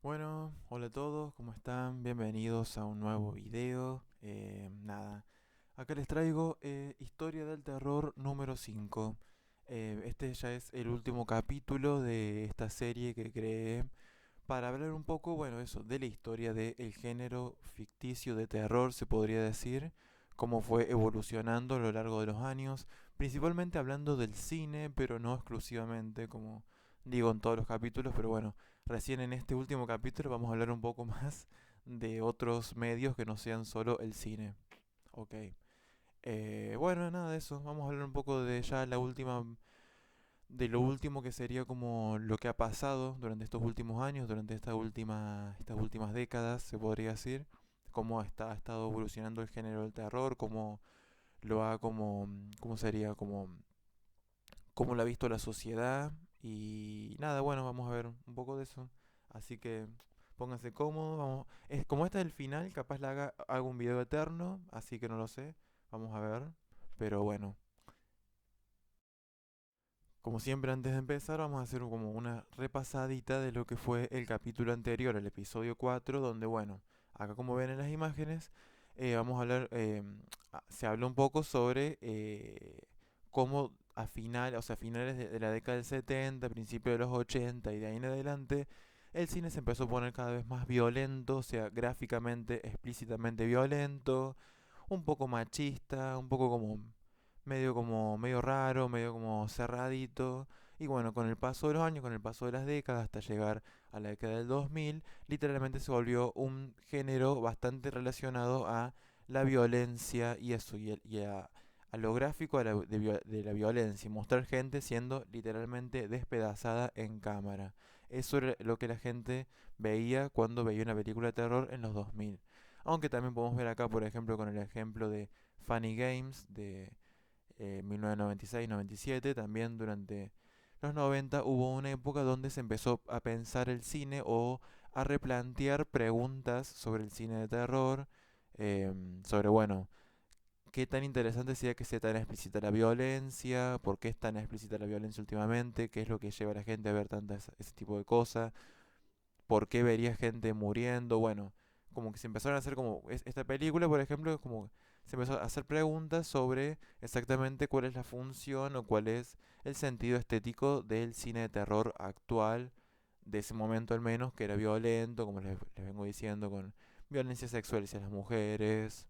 Bueno, hola a todos, ¿cómo están? Bienvenidos a un nuevo video. Acá les traigo Historia del Terror número 5. Este ya es el último capítulo de esta serie que creé para hablar un poco, bueno, eso, de la historia del género ficticio de terror, se podría decir, cómo fue evolucionando a lo largo de los años, principalmente hablando del cine, pero no exclusivamente, como digo en todos los capítulos, pero bueno, recién en este último capítulo vamos a hablar un poco más de otros medios que no sean solo el cine. Ok. Bueno, nada de eso. Vamos a hablar un poco de ya la última, de lo último que sería como lo que ha pasado durante estos últimos años, durante estas últimas décadas, se podría decir, cómo ha estado evolucionando el género del terror, cómo lo ha cómo sería, cómo lo ha visto la sociedad y nada, bueno, vamos a ver un poco de eso. Así que pónganse cómodos, vamos, es como este es el final, capaz hago un video eterno, así que no lo sé, vamos a ver, pero bueno. Como siempre, antes de empezar, vamos a hacer como una repasadita de lo que fue el capítulo anterior, el episodio 4 donde, bueno, acá como ven en las imágenes, vamos a hablar, se habló un poco sobre cómo o sea, a finales de la década del 70, principios de los 80 y de ahí en adelante, el cine se empezó a poner cada vez más violento, o sea, gráficamente, explícitamente violento, un poco machista, un poco como medio raro, medio como cerradito. Y bueno, con el paso de los años, con el paso de las décadas, hasta llegar a la década del 2000, literalmente se volvió un género bastante relacionado a la violencia y eso, a lo gráfico de la violencia, y mostrar gente siendo literalmente despedazada en cámara. Eso era lo que la gente veía cuando veía una película de terror en los 2000. Aunque también podemos ver acá, por ejemplo, con el ejemplo de Funny Games de 1996-97, también durante los 90 hubo una época donde se empezó a pensar el cine o a replantear preguntas sobre el cine de terror, sobre, bueno, qué tan interesante sería que sea tan explícita la violencia, por qué es tan explícita la violencia últimamente, qué es lo que lleva a la gente a ver tantas ese tipo de cosas, por qué vería gente muriendo, bueno, como que se empezaron a hacer como esta película, por ejemplo, es como se empezó a hacer preguntas sobre exactamente cuál es la función o cuál es el sentido estético del cine de terror actual, de ese momento al menos, que era violento, como les vengo diciendo, con violencia sexual hacia las mujeres.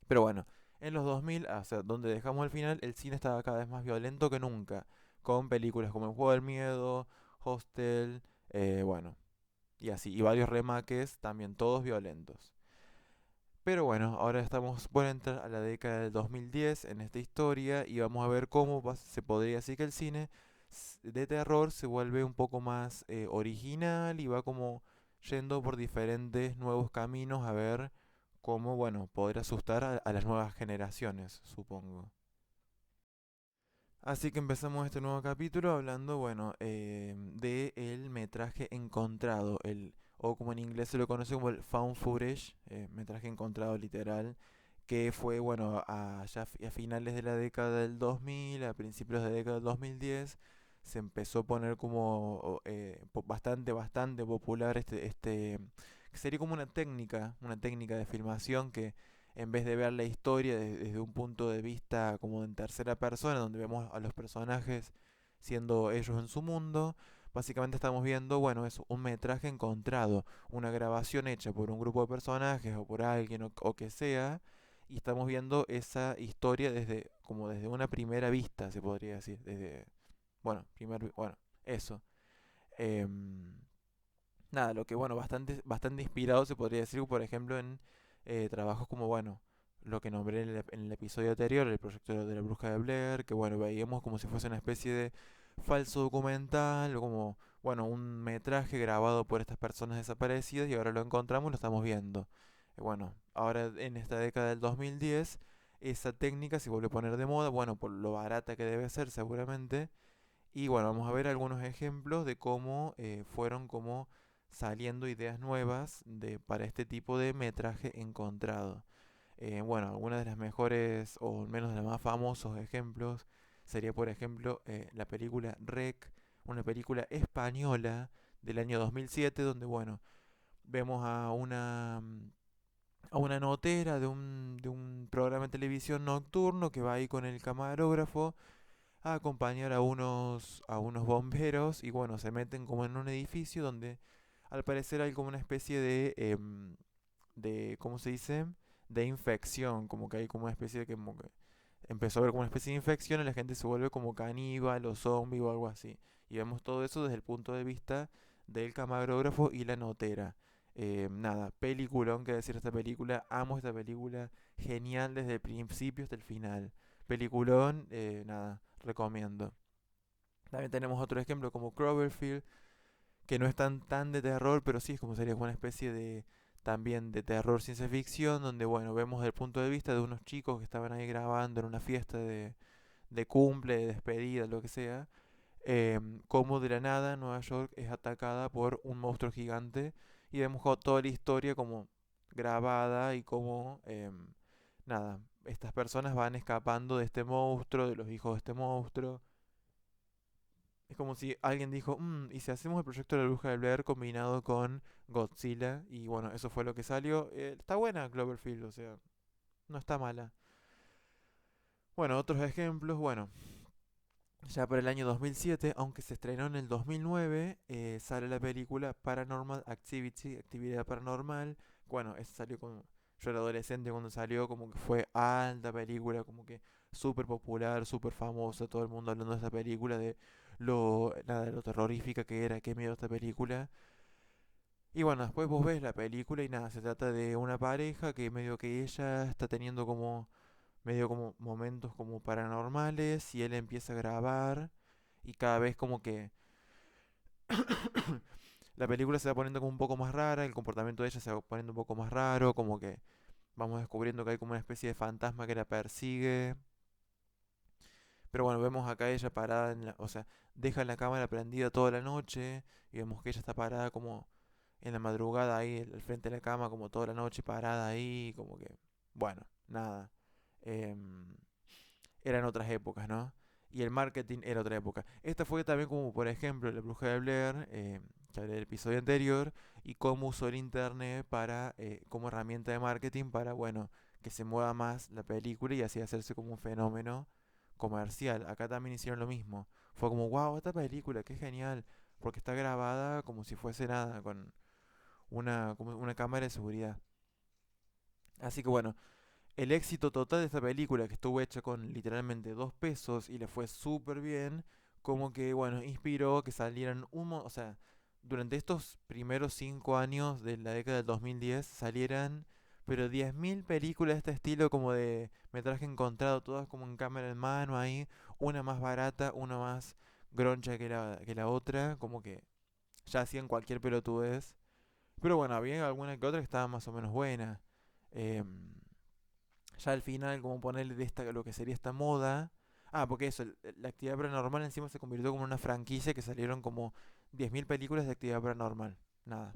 Pero bueno, en los 2000, o sea, donde dejamos al final, el cine estaba cada vez más violento que nunca, con películas como El Juego del Miedo, Hostel, bueno, y así, y varios remakes, también todos violentos. Pero bueno, ahora estamos por entrar a la década del 2010 en esta historia y vamos a ver cómo se podría decir que el cine de terror se vuelve un poco más original y va como yendo por diferentes nuevos caminos a ver cómo, bueno, poder asustar a las nuevas generaciones, supongo. Así que empezamos este nuevo capítulo hablando, bueno, de el metraje encontrado, o como en inglés se lo conoce como el found footage, metraje encontrado literal, que fue, bueno, a finales de la década del 2000, a principios de la década del 2010, se empezó a poner como bastante popular que sería como una técnica de filmación que en vez de ver la historia desde un punto de vista como en tercera persona, donde vemos a los personajes siendo ellos en su mundo, básicamente estamos viendo, bueno, es un metraje encontrado, una grabación hecha por un grupo de personajes o por alguien o que sea, y estamos viendo esa historia como desde una primera vista, se podría decir, bueno, eso. Em, Nada, lo que bueno, bastante inspirado se podría decir, por ejemplo, en trabajos como, bueno, lo que nombré en el episodio anterior, el proyecto de la Bruja de Blair, que bueno, veíamos como si fuese una especie de falso documental, o como, bueno, un metraje grabado por estas personas desaparecidas y ahora lo encontramos, lo estamos viendo. Bueno, ahora en esta década del 2010, esa técnica se volvió a poner de moda, bueno, por lo barata que debe ser seguramente, y bueno, vamos a ver algunos ejemplos de cómo fueron como saliendo ideas nuevas para este tipo de metraje encontrado. Bueno, algunas de las mejores o al menos de los más famosos ejemplos sería por ejemplo la película Rec, una película española del año 2007, donde, bueno, vemos a una notera de un programa de televisión nocturno que va ahí con el camarógrafo a acompañar a unos bomberos y bueno, se meten como en un edificio donde al parecer hay como una especie de ¿cómo se dice? De infección, como que hay como una especie de que, como que empezó a haber como una especie de infección y la gente se vuelve como caníbal o zombie o algo así. Y vemos todo eso desde el punto de vista del camarógrafo y la notera. Nada, peliculón que decir esta película. Amo esta película. Genial desde el principio hasta el final. Peliculón, nada, recomiendo. También tenemos otro ejemplo como Cloverfield, que no es tan de terror, pero sí es como sería como una especie de también de terror ciencia ficción, donde bueno, vemos el punto de vista de unos chicos que estaban ahí grabando en una fiesta de cumple, de despedida, lo que sea, cómo de la nada Nueva York es atacada por un monstruo gigante y vemos toda la historia como grabada y cómo, nada, estas personas van escapando de este monstruo, de los hijos de este monstruo. Es como si alguien dijo, ¿y si hacemos el proyecto de la Bruja de Blair combinado con Godzilla? Y bueno, eso fue lo que salió. Está buena Cloverfield, o sea, no está mala. Bueno, otros ejemplos, bueno, ya para el año 2007, aunque se estrenó en el 2009, sale la película Paranormal Activity, Actividad Paranormal. Bueno, esa salió con... Yo era adolescente cuando salió, como que fue alta película, como que súper popular, súper famosa, todo el mundo hablando de esta película, de nada, de lo terrorífica que era, qué miedo esta película. Y bueno, después vos ves la película y nada, se trata de una pareja que medio que ella está teniendo como medio como momentos como paranormales y él empieza a grabar y cada vez como que la película se va poniendo como un poco más rara, el comportamiento de ella se va poniendo un poco más raro, como que vamos descubriendo que hay como una especie de fantasma que la persigue. Pero bueno, vemos acá ella parada o sea, deja la cámara prendida toda la noche y vemos que ella está parada como en la madrugada ahí al frente de la cama como toda la noche parada ahí, como que bueno, nada. Em, Eran otras épocas, ¿no? Y el marketing era otra época. Esta fue también como, por ejemplo, La Bruja de Blair, que hablé del episodio anterior, y cómo usó el internet para, como herramienta de marketing para, bueno, que se mueva más la película y así hacerse como un fenómeno comercial. Acá también hicieron lo mismo. Fue como, wow, esta película, qué genial, porque está grabada como si fuese nada, con como una cámara de seguridad. Así que bueno, el éxito total de esta película, que estuvo hecha con literalmente 2 pesos y le fue súper bien, como que, bueno, inspiró que salieran o sea, durante estos primeros 5 años de la década del 2010 salieran, pero 10.000 películas de este estilo, como de metraje encontrado, todas como en cámara en mano ahí, una más barata, una más groncha que la otra, como que ya hacían cualquier pelotudez. Pero bueno, había alguna que otra que estaba más o menos buena. Em, ya al final, como ponerle de esta, lo que sería esta moda. Ah, porque eso, la actividad paranormal encima se convirtió como en una franquicia que salieron como 10.000 películas de actividad paranormal. Nada.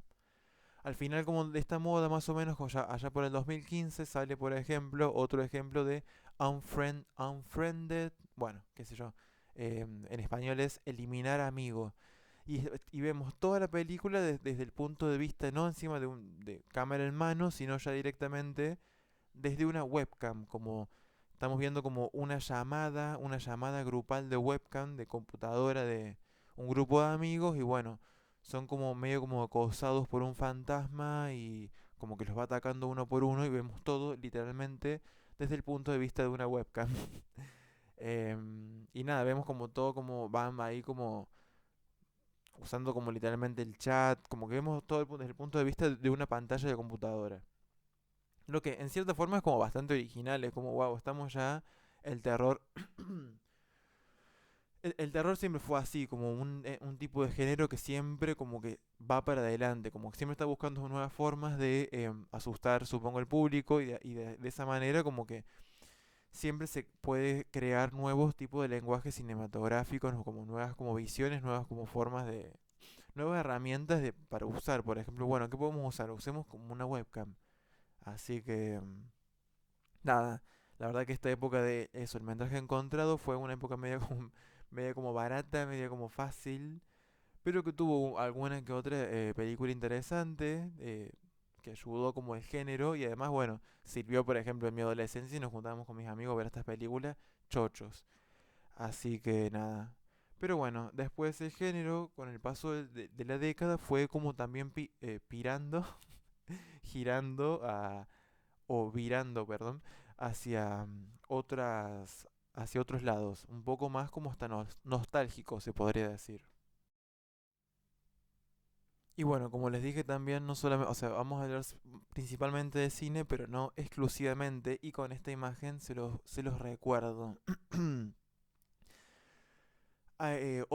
Al final, como de esta moda, más o menos, como allá por el 2015, sale, por ejemplo, otro ejemplo de Unfriended. Bueno, qué sé yo. En español es eliminar amigo. Y vemos toda la película desde el punto de vista, no encima de cámara en mano, sino ya directamente desde una webcam, como estamos viendo como una llamada grupal de webcam de computadora de un grupo de amigos y bueno, son como medio como acosados por un fantasma y como que los va atacando uno por uno y vemos todo literalmente desde el punto de vista de una webcam. Y nada, vemos como todo como van ahí como usando como literalmente el chat, como que vemos todo desde el punto de vista de una pantalla de computadora. Lo que en cierta forma es como bastante original, es como, wow, estamos ya, el terror... el terror siempre fue así, como un tipo de género que siempre como que va para adelante, como que siempre está buscando nuevas formas de asustar, supongo, al público de esa manera como que siempre se puede crear nuevos tipos de lenguajes cinematográficos, ¿no? Como nuevas como visiones, nuevas como formas de... Nuevas herramientas para usar, por ejemplo, bueno, ¿qué podemos usar? Usemos como una webcam. Así que... nada, la verdad que esta época de eso, el metraje encontrado fue una época media como, media como barata, media como fácil, pero que tuvo alguna que otra película interesante, que ayudó como el género y además, bueno, sirvió, por ejemplo, en mi adolescencia y nos juntábamos con mis amigos a ver estas películas chochos. Así que nada. Pero bueno, después el género, con el paso de la década, fue como también pirando, girando o virando, perdón, hacia hacia otros lados, un poco más como hasta nostálgico, se podría decir. Y bueno, como les dije también, no solamente, o sea, vamos a hablar principalmente de cine, pero no exclusivamente, y con esta imagen se los recuerdo. En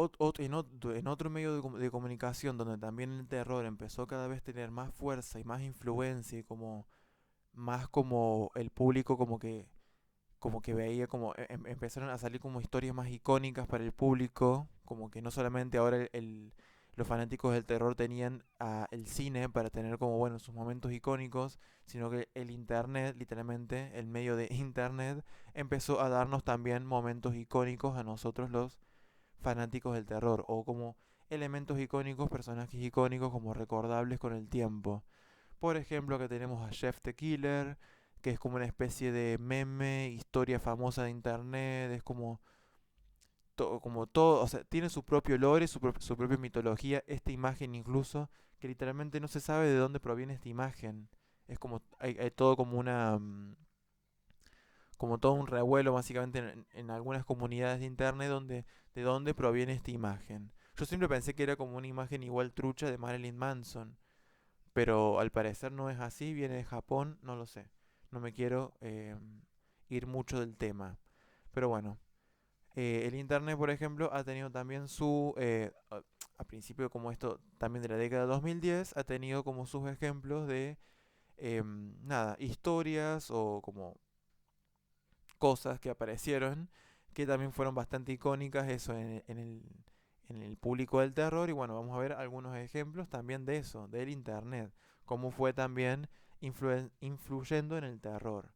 otro medio de comunicación donde también el terror empezó cada vez a tener más fuerza y más influencia y como más como el público como que veía como empezaron a salir como historias más icónicas para el público, como que no solamente ahora los fanáticos del terror tenían el cine para tener como bueno sus momentos icónicos, sino que el internet, literalmente el medio de internet, empezó a darnos también momentos icónicos a nosotros los fanáticos del terror o como elementos icónicos, personajes icónicos como recordables con el tiempo. Por ejemplo, que tenemos a Jeff the Killer, que es como una especie de meme, historia famosa de internet, es como todo, o sea, tiene su propio lore, su propia mitología, esta imagen incluso, que literalmente no se sabe de dónde proviene esta imagen. Es como, hay todo como como todo un revuelo básicamente en algunas comunidades de internet donde de dónde proviene esta imagen. Yo siempre pensé que era como una imagen igual trucha de Marilyn Manson, pero al parecer no es así, viene de Japón, no lo sé. No me quiero ir mucho del tema. Pero bueno, el internet, por ejemplo, ha tenido también a principio como esto también de la década de 2010, ha tenido como sus ejemplos de, nada, historias o como cosas que aparecieron que también fueron bastante icónicas eso en el público del terror y bueno, vamos a ver algunos ejemplos también de eso, del internet, cómo fue también influyendo en el terror.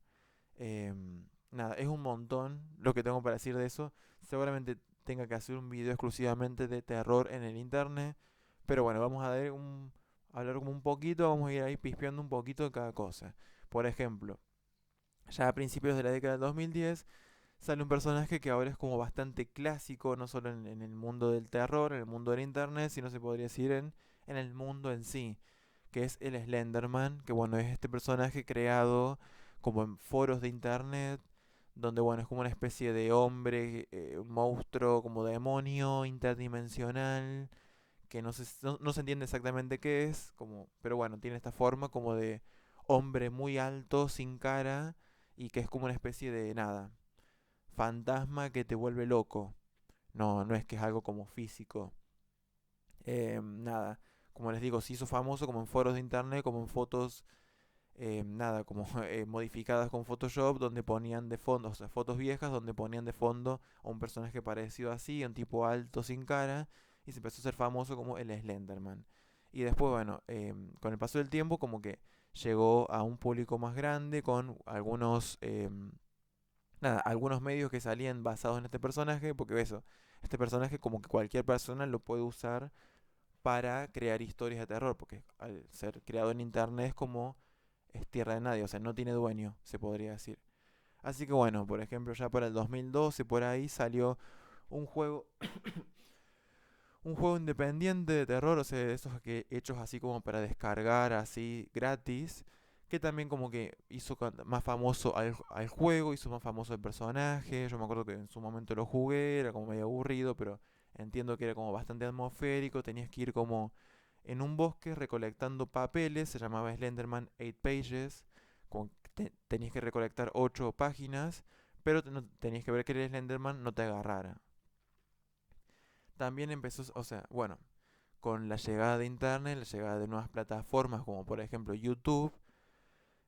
Nada, es un montón lo que tengo para decir de eso. Seguramente tenga que hacer un video exclusivamente de terror en el internet, pero bueno, vamos a ver hablar como un poquito, vamos a ir ahí pispeando un poquito de cada cosa. Por ejemplo, ya a principios de la década del 2010 sale un personaje que ahora es como bastante clásico, no solo en el mundo del terror, en el mundo del internet, sino se podría decir en el mundo en sí, que es el Slenderman, que bueno, es este personaje creado como en foros de internet, donde bueno, es como una especie de hombre, un monstruo como demonio interdimensional, que no se entiende exactamente qué es, como, pero bueno, tiene esta forma como de hombre muy alto, sin cara, y que es como una especie de nada, fantasma que te vuelve loco. No, no es que es algo como físico. Nada, como les digo, se hizo famoso como en foros de internet, como en fotos, nada, como modificadas con Photoshop, donde ponían de fondo, o sea, fotos viejas, donde ponían de fondo a un personaje parecido así, un tipo alto, sin cara, y se empezó a hacer famoso como el Slenderman. Y después, bueno, con el paso del tiempo, como que llegó a un público más grande, con algunos nada, algunos medios que salían basados en este personaje, porque eso, este personaje como que cualquier persona lo puede usar para crear historias de terror, porque al ser creado en internet es como es tierra de nadie, o sea, no tiene dueño, se podría decir. Así que bueno, por ejemplo, ya para el 2012 por ahí salió un juego un juego independiente de terror, o sea, de esos que hechos así como para descargar así gratis, que también como que hizo más famoso al juego, hizo más famoso el personaje. Yo me acuerdo que en su momento lo jugué, era como medio aburrido, pero entiendo que era como bastante atmosférico, tenías que ir como en un bosque recolectando papeles, se llamaba Slenderman 8 Pages, como que tenías que recolectar 8 páginas, pero tenías que ver que el Slenderman no te agarrara. También empezó, o sea, bueno, con la llegada de internet, la llegada de nuevas plataformas como por ejemplo YouTube,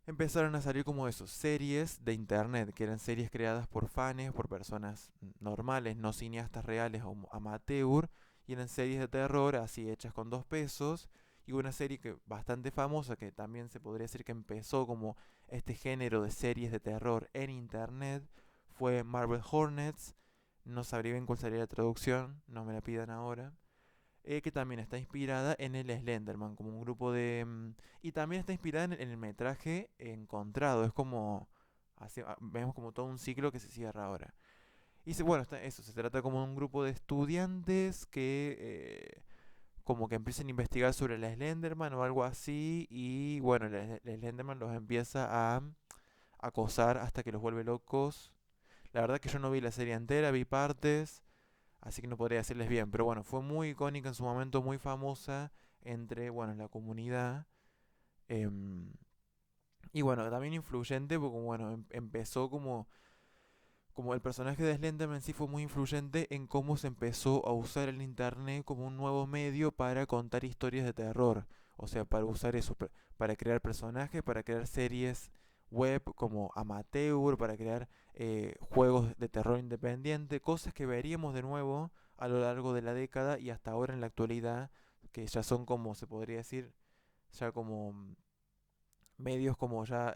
empezaron a salir como esos series de internet, que eran series creadas por fans, por personas normales, no cineastas reales o amateur, y eran series de terror así hechas con 2 pesos. Y una serie que bastante famosa, que también se podría decir que empezó como este género de series de terror en internet, fue Marvel Hornets. No sabría bien cuál sería la traducción, no me la pidan ahora. que también está inspirada en el Slenderman, como un grupo de... y también está inspirada en el metraje encontrado, es como... vemos como todo un ciclo que se cierra ahora. Y bueno, eso, se trata como de un grupo de estudiantes que como que empiezan a investigar sobre el Slenderman o algo así, y bueno, el Slenderman los empieza a acosar hasta que los vuelve locos. La verdad que yo no vi la serie entera, vi partes, así que no podría decirles bien, pero bueno, fue muy icónica en su momento, muy famosa entre, bueno, la comunidad. em, y bueno, también influyente porque, bueno, empezó como el personaje de Slenderman en sí fue muy influyente en cómo se empezó a usar el internet como un nuevo medio para contar historias de terror. O sea, para usar eso, para crear personajes, para crear series web como amateur, para crear juegos de terror independiente, cosas que veríamos de nuevo a lo largo de la década y hasta ahora en la actualidad, que ya son como, se podría decir, ya como medios como ya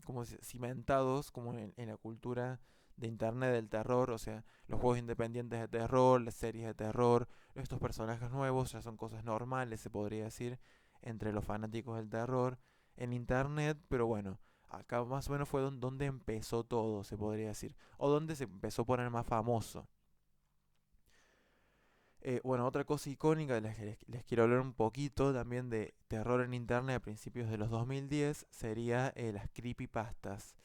como cimentados como en la cultura de internet del terror, o sea, los juegos independientes de terror, las series de terror, estos personajes nuevos ya son cosas normales, se podría decir, entre los fanáticos del terror en internet, pero bueno, acá más o menos fue donde empezó todo, se podría decir, o donde se empezó a poner más famoso. Bueno, otra cosa icónica de la que les quiero hablar un poquito también de terror en internet a principios de los 2010 sería las creepypastas.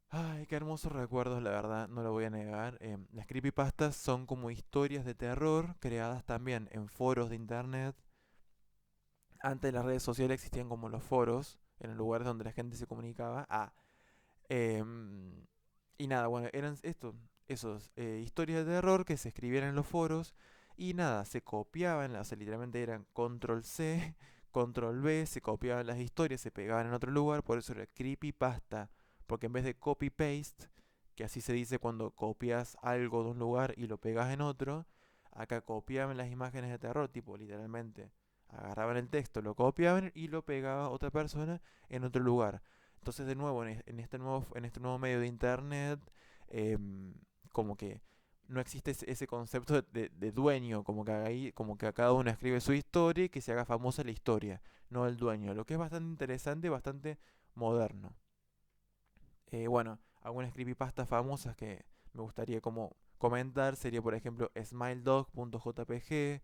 Ay, qué hermosos recuerdos, la verdad, no lo voy a negar. Las creepypastas son como historias de terror creadas también en foros de internet. Antes de las redes sociales existían como los foros, en los lugares donde la gente se comunicaba. Em, y nada, bueno, eran esos historias de terror que se escribían en los foros y nada, se copiaban, o sea, literalmente eran control C, control V, se copiaban las historias, se pegaban en otro lugar, por eso era creepypasta, porque en vez de copy paste, que así se dice cuando copias algo de un lugar y lo pegas en otro, acá copiaban las imágenes de terror, tipo literalmente agarraban el texto, lo copiaban y lo pegaba otra persona en otro lugar. Entonces, de nuevo, en este nuevo medio de internet, como que no existe ese concepto de dueño, como que ahí, como que a cada uno escribe su historia y que se haga famosa la historia, no el dueño, lo que es bastante interesante y bastante moderno. Bueno, algunas creepypastas famosas que me gustaría como comentar sería, por ejemplo, smiledog.jpg,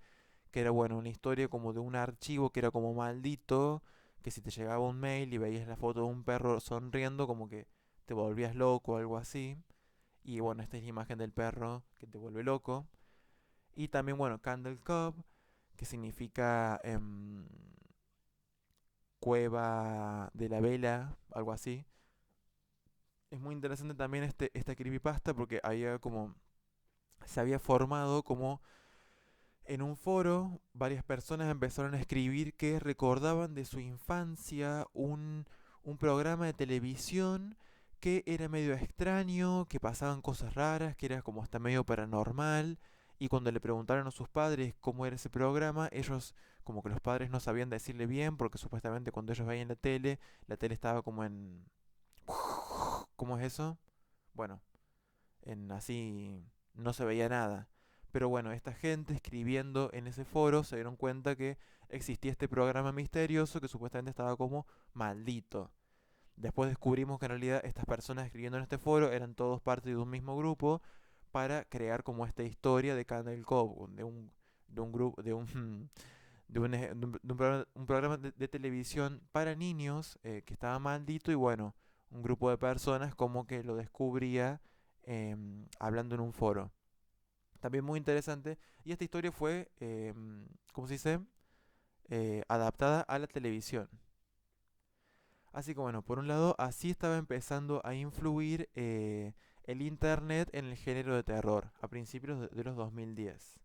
que era, bueno, una historia como de un archivo que era como maldito, que si te llegaba un mail y veías la foto de un perro sonriendo, como que te volvías loco o algo así. Y bueno, esta es la imagen del perro que te vuelve loco. Y también, bueno, Candle Cove, que significa cueva de la vela, algo así. Es muy interesante también esta creepypasta porque había como se había formado como en un foro, varias personas empezaron a escribir que recordaban de su infancia un programa de televisión que era medio extraño, que pasaban cosas raras, que era como hasta medio paranormal. Y cuando le preguntaron a sus padres cómo era ese programa, ellos como que los padres no sabían decirle bien, porque supuestamente cuando ellos veían la tele estaba como en... ¿Cómo es eso? Bueno, en así no se veía nada. Pero bueno, esta gente escribiendo en ese foro se dieron cuenta que existía este programa misterioso que supuestamente estaba como maldito. Después descubrimos que en realidad estas personas escribiendo en este foro eran todos parte de un mismo grupo para crear como esta historia de Candle Cove, de un grupo, de un, un programa de televisión para niños que estaba maldito y bueno, un grupo de personas como que lo descubría hablando en un foro. También muy interesante. Y esta historia fue, ¿cómo se dice? Adaptada a la televisión. Así que bueno, por un lado, así estaba empezando a influir el internet en el género de terror, a principios de los 2010.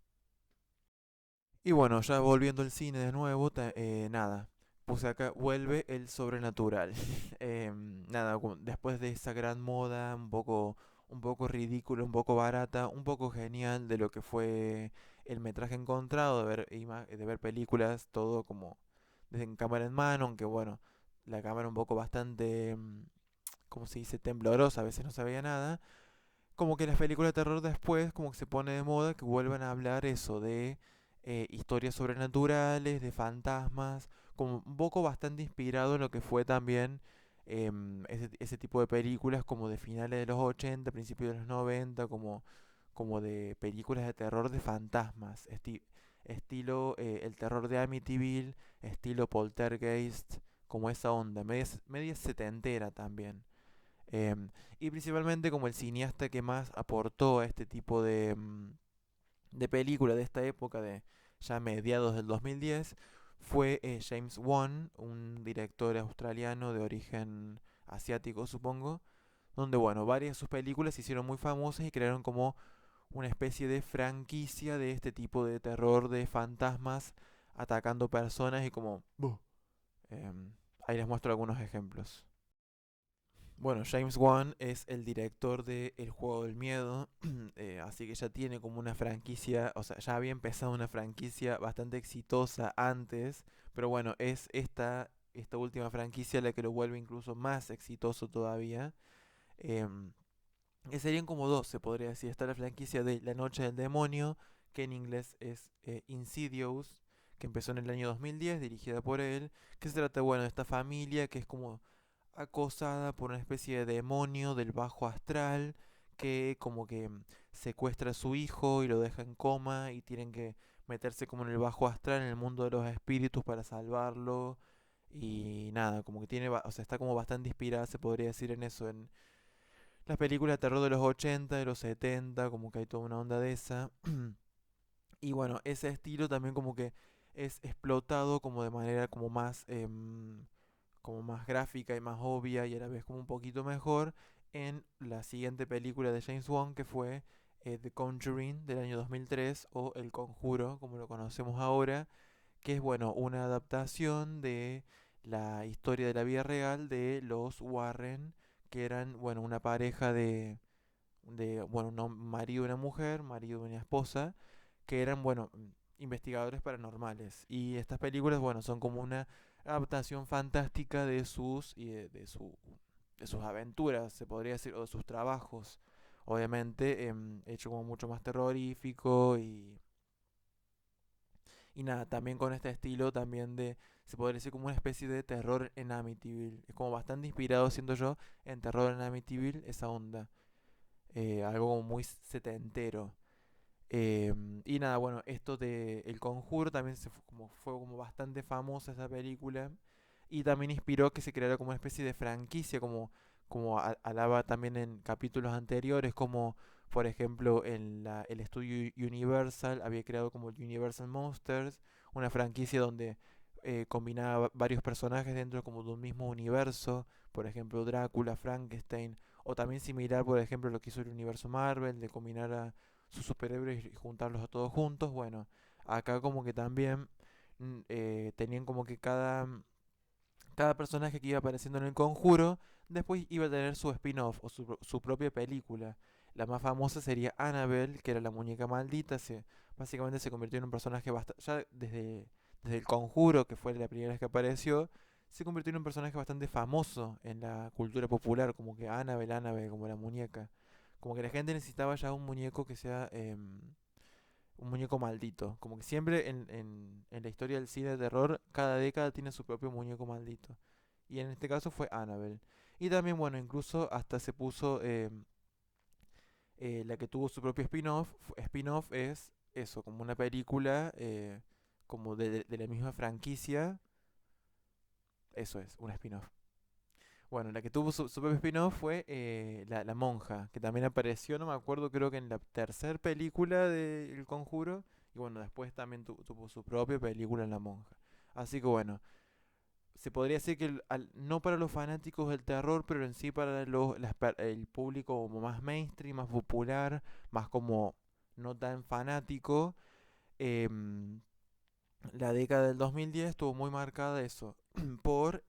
Y bueno, ya volviendo al cine de nuevo, nada, puse acá, vuelve el sobrenatural. Nada, después de esa gran moda, un poco ridícula, un poco barata, un poco genial de lo que fue el metraje encontrado, de ver películas, todo como desde en cámara en mano, aunque bueno, la cámara un poco bastante, ¿cómo se dice?, temblorosa, a veces no se veía nada. Como que las películas de terror después, como que se pone de moda que vuelvan a hablar eso de historias sobrenaturales, de fantasmas, como un poco bastante inspirado en lo que fue también ese tipo de películas como de finales de los 80 principios de los 90 como de películas de terror de fantasmas, estilo el terror de Amityville, estilo Poltergeist, como esa onda, media setentera también. Y principalmente como el cineasta que más aportó a este tipo de película de esta época, de ya mediados del 2010, fue James Wan, un director australiano de origen asiático, supongo, donde, bueno, varias de sus películas se hicieron muy famosas y crearon como una especie de franquicia de este tipo de terror de fantasmas atacando personas y como... "Buh". Ahí les muestro algunos ejemplos. Bueno, James Wan es el director de El Juego del Miedo, así que ya tiene como una franquicia, o sea, ya había empezado una franquicia bastante exitosa antes, pero bueno, es esta última franquicia la que lo vuelve incluso más exitoso todavía. Em, que serían como dos, se podría decir. Está la franquicia de La Noche del Demonio, que en inglés es Insidious, que empezó en el año 2010, dirigida por él, que se trata, bueno, de esta familia que es como acosada por una especie de demonio del bajo astral que como que secuestra a su hijo y lo deja en coma y tienen que meterse como en el bajo astral, en el mundo de los espíritus para salvarlo y nada, como que tiene, o sea, está como bastante inspirada, se podría decir en eso, en las películas de terror de los 80 de los 70 como que hay toda una onda de esa. Y bueno, ese estilo también como que es explotado como de manera como más gráfica y más obvia y a la vez como un poquito mejor en la siguiente película de James Wan que fue The Conjuring del año 2003 o El Conjuro como lo conocemos ahora, que es bueno una adaptación de la historia de la vida real de los Warren, que eran bueno una pareja de bueno un marido y una mujer, marido y una esposa, que eran bueno investigadores paranormales. Y estas películas bueno son como una adaptación fantástica de de sus aventuras, se podría decir, o de sus trabajos. Obviamente, hecho como mucho más terrorífico y nada, también con este estilo también se podría decir como una especie de terror en Amityville. Es como bastante inspirado, siento yo, en terror en Amityville, esa onda. Algo como muy setentero. Y nada, bueno, esto de El Conjuro también fue como bastante famosa esa película. Y también inspiró que se creara como una especie de franquicia, como alaba también en capítulos anteriores, como por ejemplo en el estudio Universal había creado como el Universal Monsters, una franquicia donde combinaba varios personajes dentro como de un mismo universo, por ejemplo Drácula, Frankenstein, o también similar, por ejemplo, lo que hizo el universo Marvel, de combinar a sus superhéroes y juntarlos a todos juntos. Bueno, acá como que también tenían como que cada personaje que iba apareciendo en el conjuro, después iba a tener su spin-off o su propia película. La más famosa sería Annabelle, que era la muñeca maldita. Básicamente se convirtió en un personaje bastante. Ya desde el conjuro, que fue la primera vez que apareció, se convirtió en un personaje bastante famoso en la cultura popular, como que Annabelle, como la muñeca. Como que la gente necesitaba ya un muñeco que sea un muñeco maldito. Como que siempre en la historia del cine de terror, cada década tiene su propio muñeco maldito. Y en este caso fue Annabelle. Y también, bueno, incluso hasta se puso la que tuvo su propio spin-off. Spin-off es eso, como una película como de la misma franquicia. Eso es, un spin-off. Bueno, la que tuvo su propio spin-off fue la monja, que también apareció, no me acuerdo, creo que en la tercera película de El Conjuro. Y bueno, después también tuvo su propia película en La Monja. Así que bueno, se podría decir que no para los fanáticos del terror, pero en sí para el público como más mainstream, más popular, más como no tan fanático, em, la década del 2010 estuvo muy marcada eso, por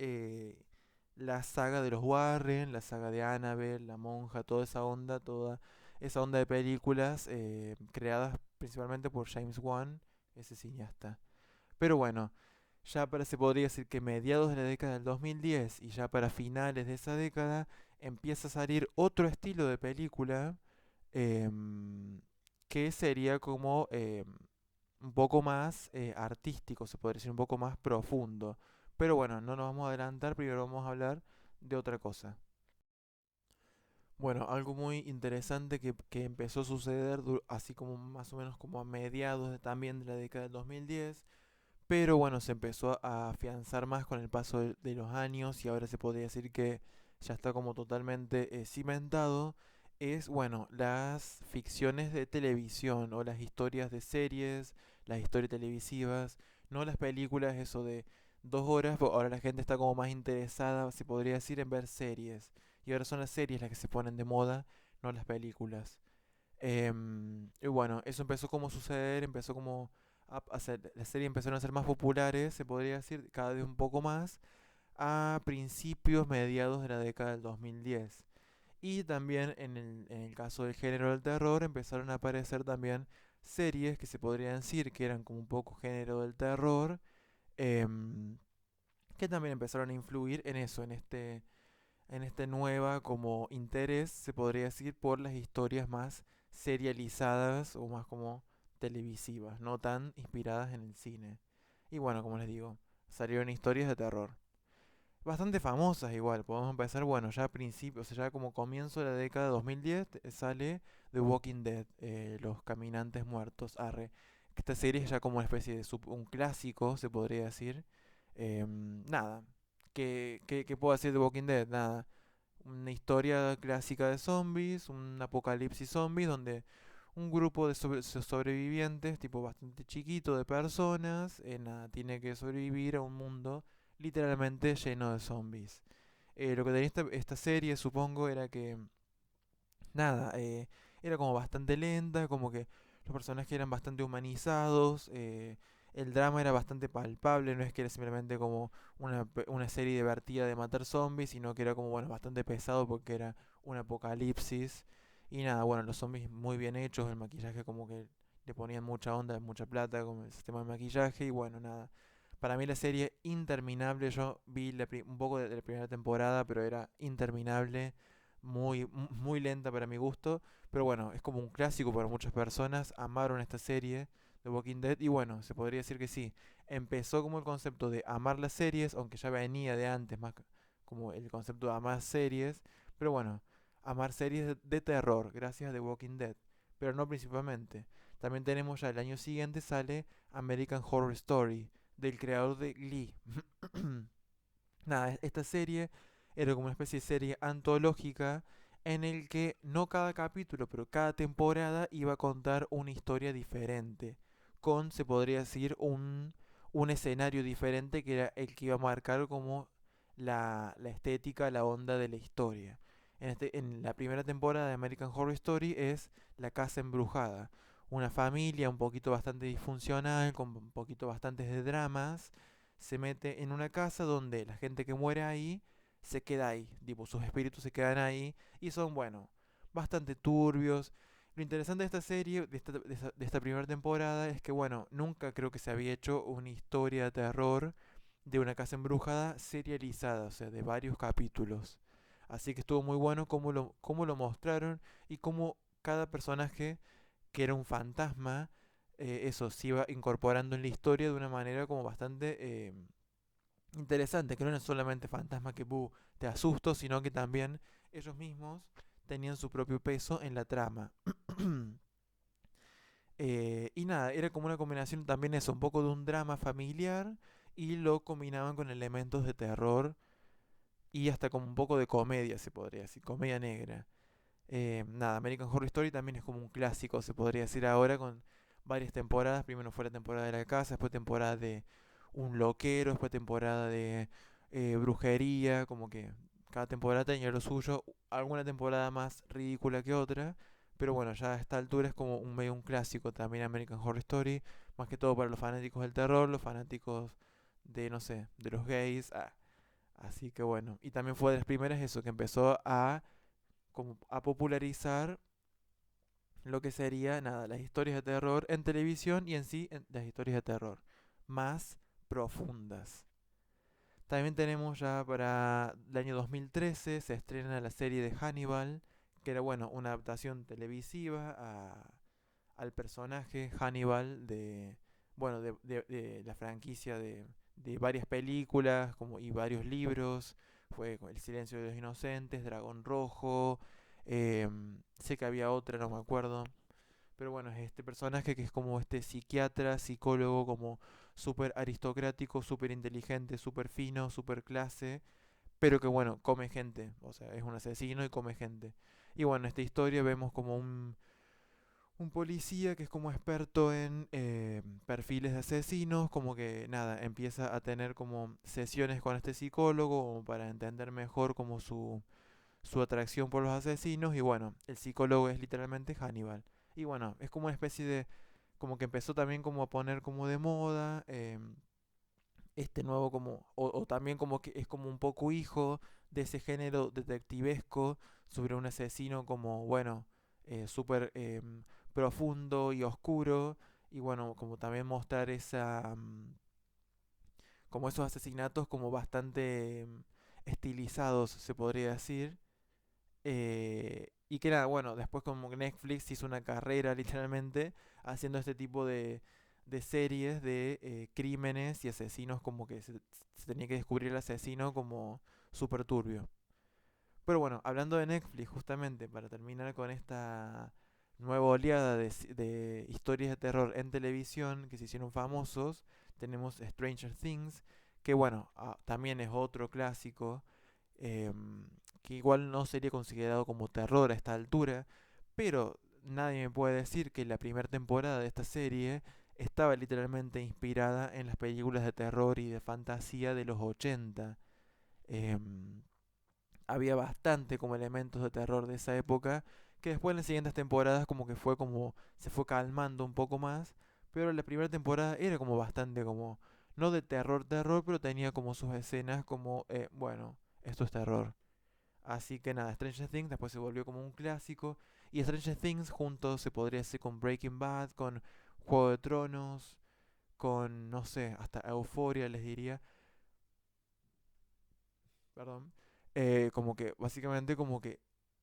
la saga de los Warren, la saga de Annabelle, La Monja, toda esa onda de películas creadas principalmente por James Wan, ese cineasta. Pero bueno, se podría decir que mediados de la década del 2010 y ya para finales de esa década empieza a salir otro estilo de película em, que sería como un poco más artístico, se podría decir, un poco más profundo. Pero bueno, no nos vamos a adelantar, primero vamos a hablar de otra cosa. Bueno, algo muy interesante que empezó a suceder así como más o menos como a mediados también de la década del 2010, pero bueno, se empezó a afianzar más con el paso de los años y ahora se podría decir que ya está como totalmente cimentado, es bueno, las ficciones de televisión o las historias de series, las historias televisivas, no las películas, eso de 2 horas, ahora la gente está como más interesada, se podría decir, en ver series. Y ahora son las series las que se ponen de moda, no las películas. Y bueno, eso empezó como a suceder, empezó como las series empezaron a ser más populares, se podría decir, cada vez un poco más, a principios, mediados de la década del 2010. Y también en el caso del género del terror empezaron a aparecer también series que se podrían decir que eran como un poco género del terror, em, que también empezaron a influir en eso, en este nueva como interés, se podría decir, por las historias más serializadas o más como televisivas, no tan inspiradas en el cine. Y bueno, como les digo, salieron historias de terror. Bastante famosas igual, podemos empezar, bueno, ya a principios, o sea, ya como comienzo de la década de 2010 sale The Walking Dead, Los Caminantes Muertos, arre. Esta serie es ya como una especie de un clásico, se podría decir. Nada, ¿qué puedo decir de Walking Dead? Nada, una historia clásica de zombies, un apocalipsis zombies donde un grupo de sobrevivientes, tipo bastante chiquito de personas, nada, tiene que sobrevivir a un mundo literalmente lleno de zombies. Lo que tenía esta serie, supongo, era que, nada, era como bastante lenta, como que los personajes eran bastante humanizados, el drama era bastante palpable, no es que era simplemente como una serie divertida de matar zombies, sino que era como, bueno, bastante pesado porque era un apocalipsis. Y nada, bueno, los zombies muy bien hechos, el maquillaje como que le ponían mucha onda, mucha plata con el sistema de maquillaje y bueno, nada. Para mí la serie interminable, yo vi un poco de la primera temporada, pero era interminable, muy lenta para mi gusto, pero bueno, es como un clásico para muchas personas, amaron esta serie de Walking Dead y bueno, se podría decir que sí, empezó como el concepto de amar las series, aunque ya venía de antes, más como el concepto de amar series, pero bueno, amar series de terror, gracias a The Walking Dead, pero no principalmente. También tenemos ya el año siguiente sale American Horror Story, del creador de Glee. Nada, esta serie era como una especie de serie antológica en el que no cada capítulo, pero cada temporada iba a contar una historia diferente, con, se podría decir, un escenario diferente que era el que iba a marcar como la estética, la onda de la historia. En la primera temporada de American Horror Story es La Casa Embrujada, una familia un poquito bastante disfuncional, con un poquito bastantes de dramas, se mete en una casa donde la gente que muere ahí se queda ahí, tipo, sus espíritus se quedan ahí y son, bueno, bastante turbios. Lo interesante de esta serie, de esta primera temporada, es que, bueno, nunca creo que se había hecho una historia de terror de una casa embrujada serializada, o sea, de varios capítulos. Así que estuvo muy bueno cómo lo mostraron y cómo cada personaje que era un fantasma, eso se iba incorporando en la historia de una manera como bastante interesante, que no eran solamente fantasmas que te asusto, sino que también ellos mismos tenían su propio peso en la trama. Y nada, era como una combinación también eso, un poco de un drama familiar y lo combinaban con elementos de terror y hasta como un poco de comedia, se podría decir, comedia negra. Nada, American Horror Story también es como un clásico, se podría decir ahora, con varias temporadas. Primero fue la temporada de la casa, después temporada de un loquero, después temporada de brujería, como que cada temporada tenía lo suyo, alguna temporada más ridícula que otra, pero bueno, ya a esta altura es como un medio un clásico también American Horror Story, más que todo para los fanáticos del terror, los fanáticos de, no sé, de los gays, así que bueno, y también fue de las primeras eso, que empezó a como a popularizar lo que sería, nada, las historias de terror en televisión y en sí las historias de terror más profundas. También tenemos ya para el año 2013 se estrena la serie de Hannibal, que era bueno, una adaptación televisiva al personaje Hannibal bueno, de la franquicia de varias películas como, y varios libros. Fue El silencio de los inocentes, Dragón Rojo, sé que había otra, no me acuerdo. Pero bueno, es este personaje que es como este psiquiatra, psicólogo, como súper aristocrático, súper inteligente, súper fino, súper clase, pero que bueno, come gente, o sea, es un asesino y come gente. Y bueno, en esta historia vemos como un policía que es como experto en perfiles de asesinos, como que nada, empieza a tener como sesiones con este psicólogo como para entender mejor como su atracción por los asesinos. Y bueno, el psicólogo es literalmente Hannibal. Y bueno, es como una especie de, como que empezó también como a poner como de moda, este nuevo como, o también como que es como un poco hijo de ese género detectivesco sobre un asesino como, bueno, súper profundo y oscuro. Y bueno, como también mostrar esa, como esos asesinatos como bastante estilizados, se podría decir. Y que nada, bueno, después como que Netflix hizo una carrera literalmente haciendo este tipo de series de crímenes y asesinos, como que se tenía que descubrir el asesino como súper turbio. Pero bueno, hablando de Netflix, justamente para terminar con esta nueva oleada de historias de terror en televisión que se hicieron famosos, tenemos Stranger Things, que bueno, también es otro clásico, que igual no sería considerado como terror a esta altura, pero nadie me puede decir que la primera temporada de esta serie estaba literalmente inspirada en las películas de terror y de fantasía de los 80. Em, Había bastante como elementos de terror de esa época, que después en las siguientes temporadas como que fue como se fue calmando un poco más, pero la primera temporada era como bastante como no de terror terror, pero tenía como sus escenas como bueno, esto es terror. Así que nada, Stranger Things después se volvió como un clásico. Y Stranger Things junto se podría hacer con Breaking Bad, con Juego de Tronos, con, no sé, hasta Euphoria les diría. Perdón. Como que, básicamente como que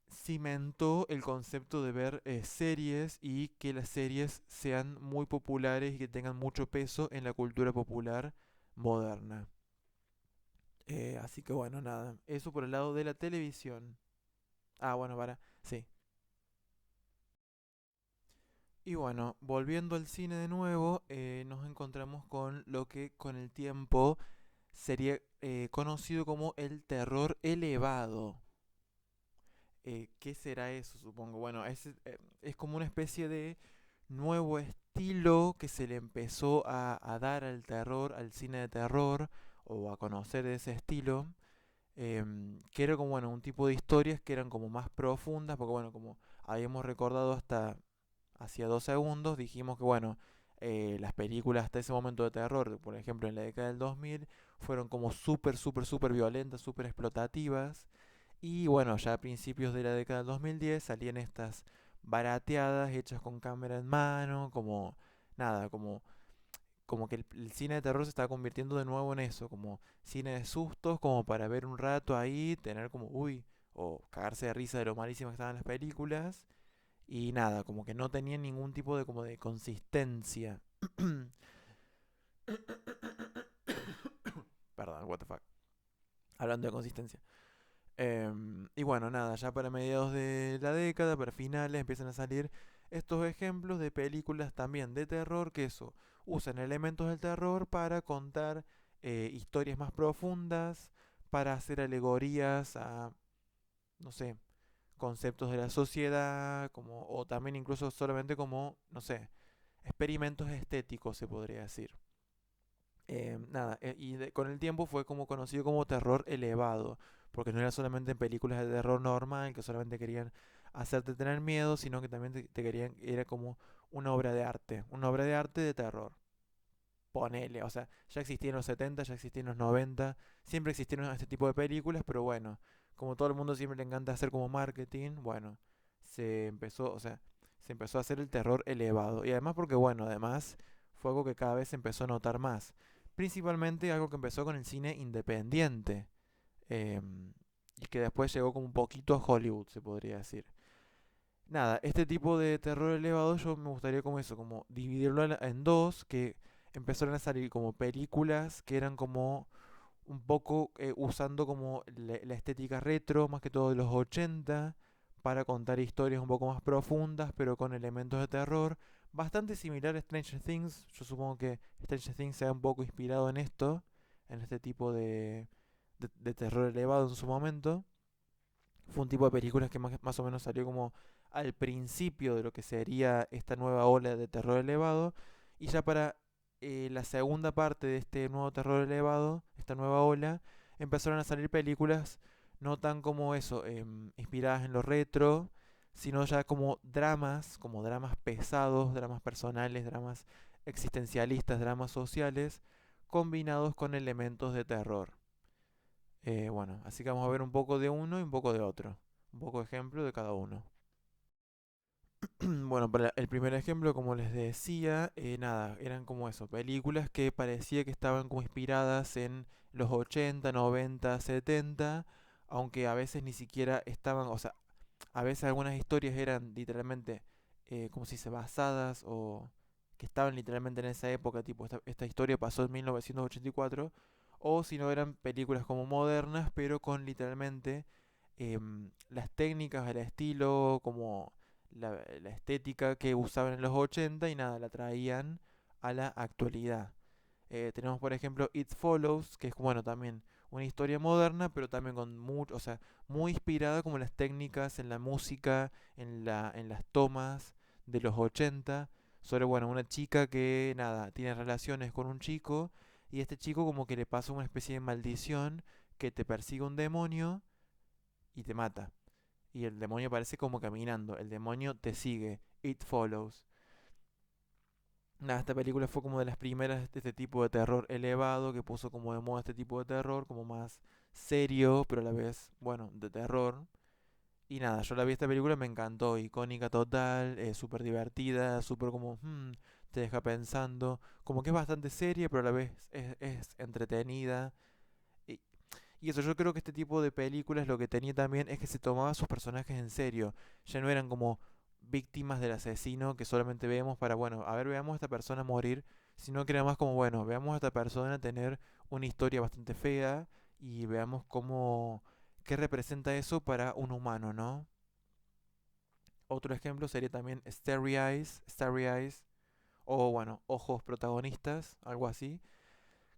cimentó el concepto de ver series y que las series sean muy populares y que tengan mucho peso en la cultura popular moderna. Así que bueno, nada. Eso por el lado de la televisión. Ah, bueno, sí. Y bueno, volviendo al cine de nuevo, nos encontramos con lo que con el tiempo sería conocido como el terror elevado. ¿Qué será eso, supongo? Bueno, es como una especie de nuevo estilo que se le empezó a dar al terror, al cine de terror, o a conocer de ese estilo, que era como, bueno, un tipo de historias que eran como más profundas, porque bueno, como habíamos recordado hasta hacía 2 segundos, dijimos que bueno, las películas hasta ese momento de terror, por ejemplo en la década del 2000, fueron como súper, súper, súper violentas, súper explotativas. Y bueno, ya a principios de la década del 2010 salían estas barateadas hechas con cámara en mano, como nada, como que el cine de terror se está convirtiendo de nuevo en eso, como cine de sustos, como para ver un rato ahí, tener como, uy, o cagarse de risa de lo malísimas que estaban las películas. Y nada, como que no tenían ningún tipo de como de consistencia. Perdón, what the fuck. Hablando de consistencia. Y bueno, nada, ya para mediados de la década, para finales, empiezan a salir estos ejemplos de películas también de terror que eso, usan elementos del terror para contar historias más profundas, para hacer alegorías a, no sé, conceptos de la sociedad, como, o también incluso solamente como, no sé, experimentos estéticos, se podría decir. Nada, con el tiempo fue como conocido como terror elevado, porque no era solamente en películas de terror normal, que solamente querían hacerte tener miedo, sino que también te querían, era como una obra de arte de terror. Ponele, o sea, ya existía en los 70, ya existía en los 90, siempre existieron este tipo de películas, pero bueno, como todo el mundo siempre le encanta hacer como marketing, bueno, se empezó, o sea, se empezó a hacer el terror elevado. Y además porque, bueno, además fue algo que cada vez se empezó a notar más. Principalmente algo que empezó con el cine independiente, y que después llegó como un poquito a Hollywood, se podría decir. Nada, este tipo de terror elevado yo me gustaría como eso, como dividirlo en dos, que empezaron a salir como películas que eran como un poco usando como la estética retro, más que todo de los 80 para contar historias un poco más profundas, pero con elementos de terror. Bastante similar a Stranger Things. Yo supongo que Stranger Things se ha un poco inspirado en esto, en este tipo de terror elevado en su momento. Fue un tipo de películas que más o menos salió como al principio de lo que sería esta nueva ola de terror elevado. Y ya para la segunda parte de este nuevo terror elevado, esta nueva ola, empezaron a salir películas no tan como eso, inspiradas en lo retro, sino ya como dramas pesados, dramas personales, dramas existencialistas, dramas sociales, combinados con elementos de terror. Bueno, así que vamos a ver un poco de uno y un poco de otro. Un poco de ejemplo de cada uno. Bueno, para el primer ejemplo, como les decía, nada, eran como eso, películas que parecía que estaban como inspiradas en los 80, 90, 70, aunque a veces ni siquiera estaban, o sea, a veces algunas historias eran literalmente, como si se basadas o que estaban literalmente en esa época, tipo, esta historia pasó en 1984, o si no eran películas como modernas, pero con literalmente las técnicas, el estilo, como la estética que usaban en los 80 y nada, la traían a la actualidad. Tenemos por ejemplo It Follows, que es bueno también una historia moderna, pero también con mucho, o sea, muy inspirada como las técnicas en la música, en las tomas de los 80 sobre bueno, una chica que nada, tiene relaciones con un chico y este chico como que le pasa una especie de maldición que te persigue un demonio y te mata. Y el demonio parece como caminando, el demonio te sigue, It Follows. Nada, esta película fue como de las primeras de este tipo de terror elevado, que puso como de moda este tipo de terror, como más serio, pero a la vez, bueno, de terror. Y nada, yo la vi esta película, me encantó, icónica total, súper divertida, súper como, te deja pensando, como que es bastante seria, pero a la vez es entretenida. Y, y eso, yo creo que este tipo de películas lo que tenía también es que se tomaba a sus personajes en serio. Ya no eran como víctimas del asesino que solamente vemos para, bueno, a ver, veamos a esta persona morir, sino que era más como, bueno, veamos a esta persona tener una historia bastante fea y veamos cómo, qué representa eso para un humano, ¿no? Otro ejemplo sería también Starry Eyes, o bueno, Ojos Protagonistas, algo así.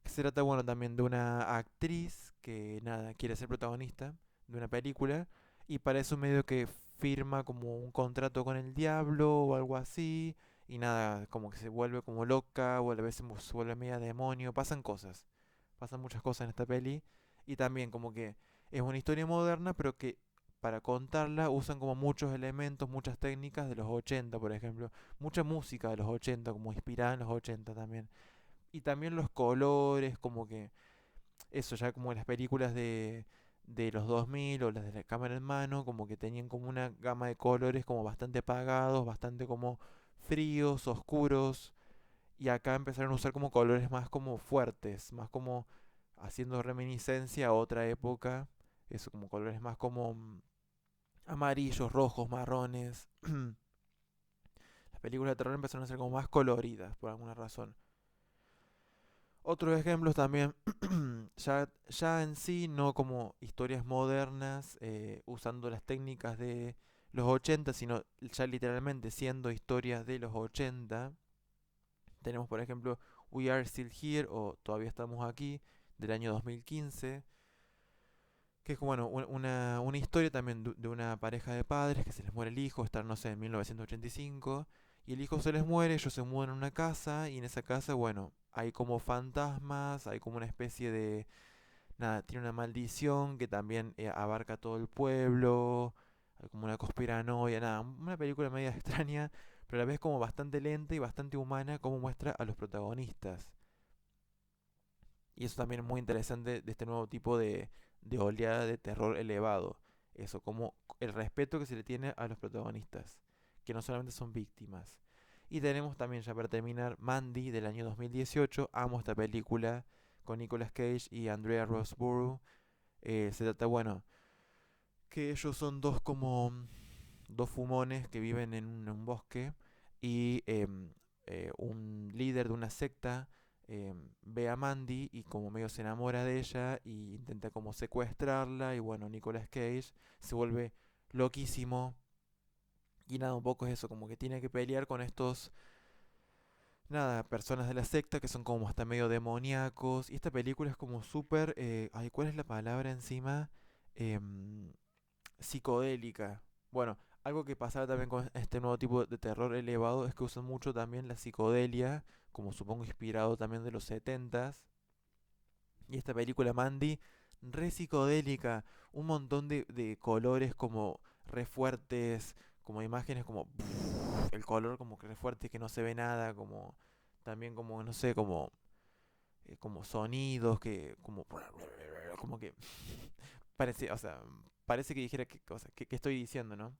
Que se trata, bueno, también de una actriz que, nada, quiere ser protagonista de una película y para eso medio que firma como un contrato con el diablo o algo así y nada, como que se vuelve como loca o a veces se vuelve media demonio, pasan muchas cosas en esta peli y también como que es una historia moderna pero que para contarla usan como muchos elementos, muchas técnicas de los 80 por ejemplo, mucha música de los 80 como inspirada en los 80 también. Y también los colores, como que eso ya como las películas de los 2000 o las de la cámara en mano, como que tenían como una gama de colores como bastante apagados, bastante como fríos, oscuros. Y acá empezaron a usar como colores más como fuertes, más como haciendo reminiscencia a otra época. Eso, como colores más como amarillos, rojos, marrones. Las películas de terror empezaron a ser como más coloridas por alguna razón. Otros ejemplos también, ya en sí, no como historias modernas, usando las técnicas de los 80 sino ya literalmente siendo historias de los 80. Tenemos, por ejemplo, We Are Still Here o Todavía Estamos Aquí, del año 2015, que es como, bueno, una historia también de una pareja de padres que se les muere el hijo, están, no sé, en 1985, y el hijo se les muere, ellos se mudan a una casa, y en esa casa, bueno, hay como fantasmas, hay como una especie de, nada, tiene una maldición que también abarca todo el pueblo, hay como una conspiranoia, nada, una película media extraña, pero a la vez como bastante lenta y bastante humana, como muestra a los protagonistas. Y eso también es muy interesante de este nuevo tipo de oleada de terror elevado. Eso, como el respeto que se le tiene a los protagonistas, que no solamente son víctimas. Y tenemos también, ya para terminar, Mandy del año 2018. Amo esta película con Nicolas Cage y Andrea Riseborough. Se trata, bueno, que ellos son dos como dos fumones que viven en un bosque y un líder de una secta ve a Mandy y como medio se enamora de ella y intenta como secuestrarla y bueno, Nicolas Cage se vuelve loquísimo y nada, un poco es eso, como que tiene que pelear con estos, nada, personas de la secta que son como hasta medio demoníacos y esta película es como súper, ay, ¿cuál es la palabra encima? Em, Psicodélica. Bueno, algo que pasaba también con este nuevo tipo de terror elevado es que usan mucho también la psicodelia, como supongo inspirado también de los setentas. Y esta película Mandy, re psicodélica, un montón de colores como re fuertes, como imágenes como el color como que re fuerte que no se ve nada, como también como no sé, como sonidos que como que parece, o sea, parece que dijera qué cosa, que estoy diciendo, ¿no?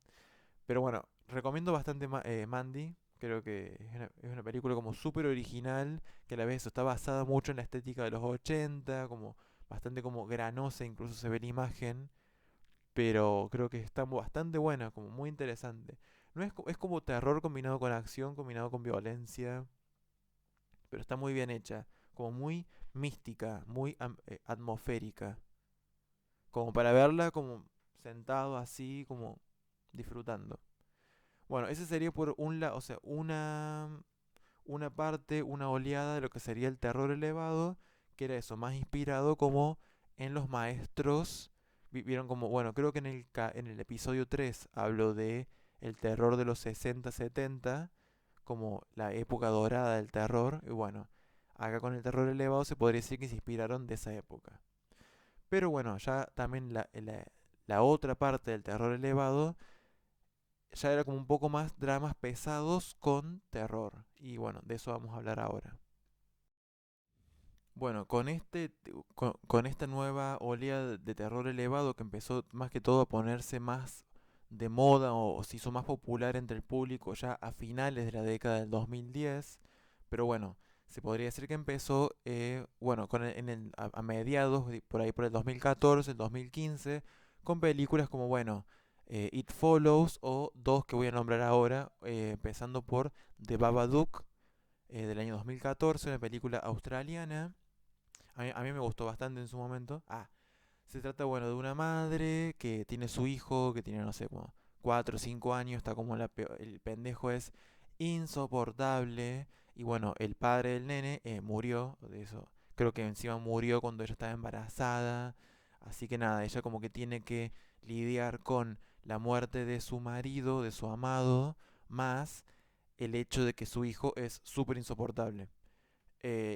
Pero bueno, recomiendo bastante Mandy. Creo que es una película como súper original, que a la vez está basada mucho en la estética de los 80 como bastante como granosa, incluso se ve la imagen, pero creo que está bastante buena, como muy interesante. No es, es como terror combinado con acción, combinado con violencia, pero está muy bien hecha, como muy mística, muy atmosférica, como para verla como sentado así, como disfrutando. Bueno, ese sería por un lado, o sea, una parte, una oleada de lo que sería el terror elevado, que era eso, más inspirado como en los maestros. Vieron como, bueno, creo que en el episodio 3 hablo de el terror de los 60 70 como la época dorada del terror. Y bueno, acá con el terror elevado se podría decir que se inspiraron de esa época. Pero bueno, ya también la otra parte del terror elevado ya era como un poco más dramas pesados con terror. Y bueno, de eso vamos a hablar ahora. Bueno, con esta nueva oleada de terror elevado que empezó más que todo a ponerse más de moda o se hizo más popular entre el público ya a finales de la década del 2010, pero bueno, se podría decir que empezó, bueno, a mediados, por ahí por el 2014, el 2015, con películas como, bueno, It Follows o dos que voy a nombrar ahora, empezando por The Babadook, del año 2014, una película australiana a mí me gustó bastante en su momento. Se trata, bueno, de una madre que tiene su hijo, que tiene, no sé, como 4 o 5 años, está como el pendejo es insoportable. Y bueno, el padre del nene murió de eso. Creo que encima murió cuando ella estaba embarazada. Así que nada, ella como que tiene que lidiar con la muerte de su marido, de su amado, más el hecho de que su hijo es súper insoportable.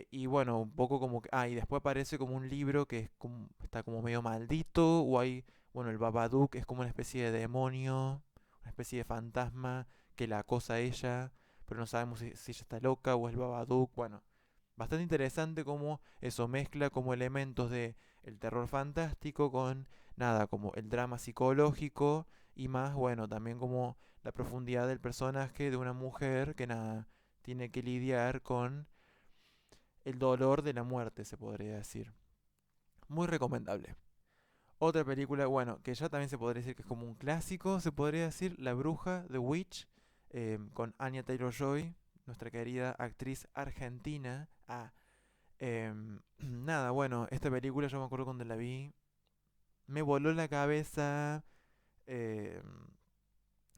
Y bueno, un poco como que... y después aparece como un libro que es como, está como medio maldito, o hay... Bueno, el Babadook es como una especie de demonio, una especie de fantasma que la acosa a ella, pero no sabemos si ella está loca o es el Babadook. Bueno, bastante interesante como eso mezcla como elementos de el terror fantástico con nada, como el drama psicológico y más, bueno, también como la profundidad del personaje de una mujer que nada, tiene que lidiar con el dolor de la muerte, se podría decir. Muy recomendable. Otra película, bueno, que ya también se podría decir que es como un clásico, se podría decir La Bruja, The Witch, con Anya Taylor-Joy, nuestra querida actriz argentina. Nada, bueno, esta película yo me acuerdo cuando la vi, me voló la cabeza. em,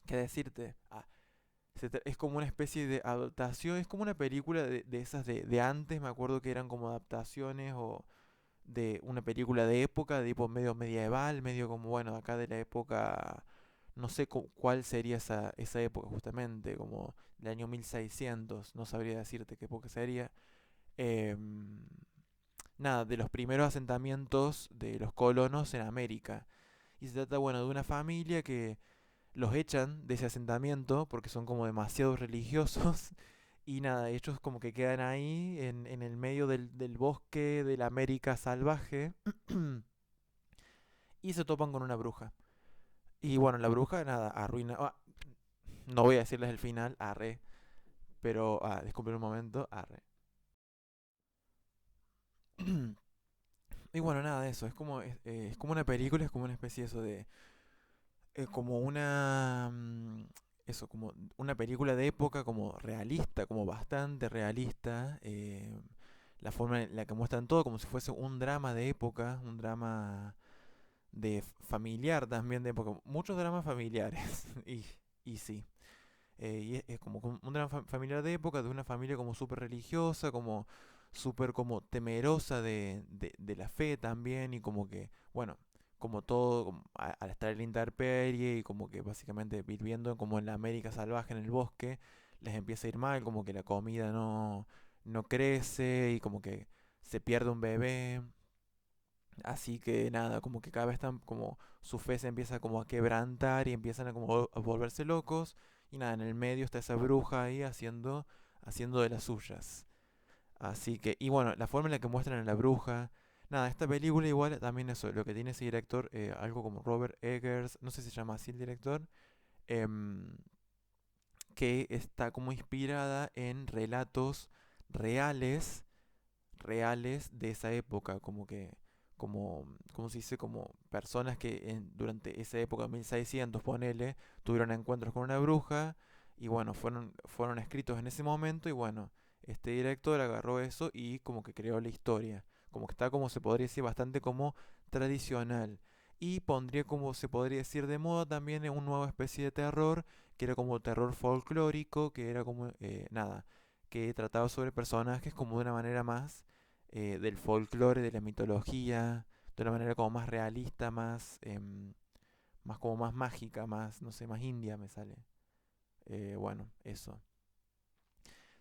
¿Qué decirte? Es como una especie de adaptación, es como una película de esas de antes, me acuerdo que eran como adaptaciones o de una película de época, de tipo medio medieval, medio como, bueno, acá de la época, no sé cuál sería esa época justamente, como el año 1600 no sabría decirte qué época sería. Em, Nada, de los primeros asentamientos de los colonos en América. Y se trata, bueno, de una familia que los echan de ese asentamiento porque son como demasiado religiosos. Y nada, ellos como que quedan ahí en el medio del bosque de la América salvaje y se topan con una bruja. Y bueno, la bruja nada, arruina... no voy a decirles el final, arre, pero... disculpen un momento, arre. Y bueno, nada de eso, es como una película, es como una especie de eso de... como una... eso, como una película de época como realista, como bastante realista. la forma en la que muestran todo como si fuese un drama de época, un drama de familiar también de época, muchos dramas familiares, y sí. Y es como un drama familiar de época, de una familia como súper religiosa, como súper como temerosa de la fe también, y como que, bueno, como todo, al estar en la intemperie y como que básicamente viviendo como en la América salvaje, en el bosque, les empieza a ir mal, como que la comida no crece y como que se pierde un bebé. Así que nada, como que cada vez están como su fe se empieza como a quebrantar y empiezan a como a volverse locos. Y nada, en el medio está esa bruja ahí haciendo de las suyas. Así que, y bueno, la forma en la que muestran a la bruja. Nada, esta película igual también eso, lo que tiene ese director, algo como Robert Eggers, no sé si se llama así el director, em, que está como inspirada en relatos reales reales de esa época, como que, como se dice, como personas que durante esa época, 1600, ponele, tuvieron encuentros con una bruja y bueno, fueron escritos en ese momento y bueno, este director agarró eso y como que creó la historia, como que está como se podría decir bastante como tradicional. Y pondría como se podría decir de moda también en una nueva especie de terror, que era como terror folclórico, que era como, nada, que trataba sobre personajes como de una manera más del folclore, de la mitología, de una manera como más realista, más como más mágica, más, no sé, más india me sale. Bueno, eso.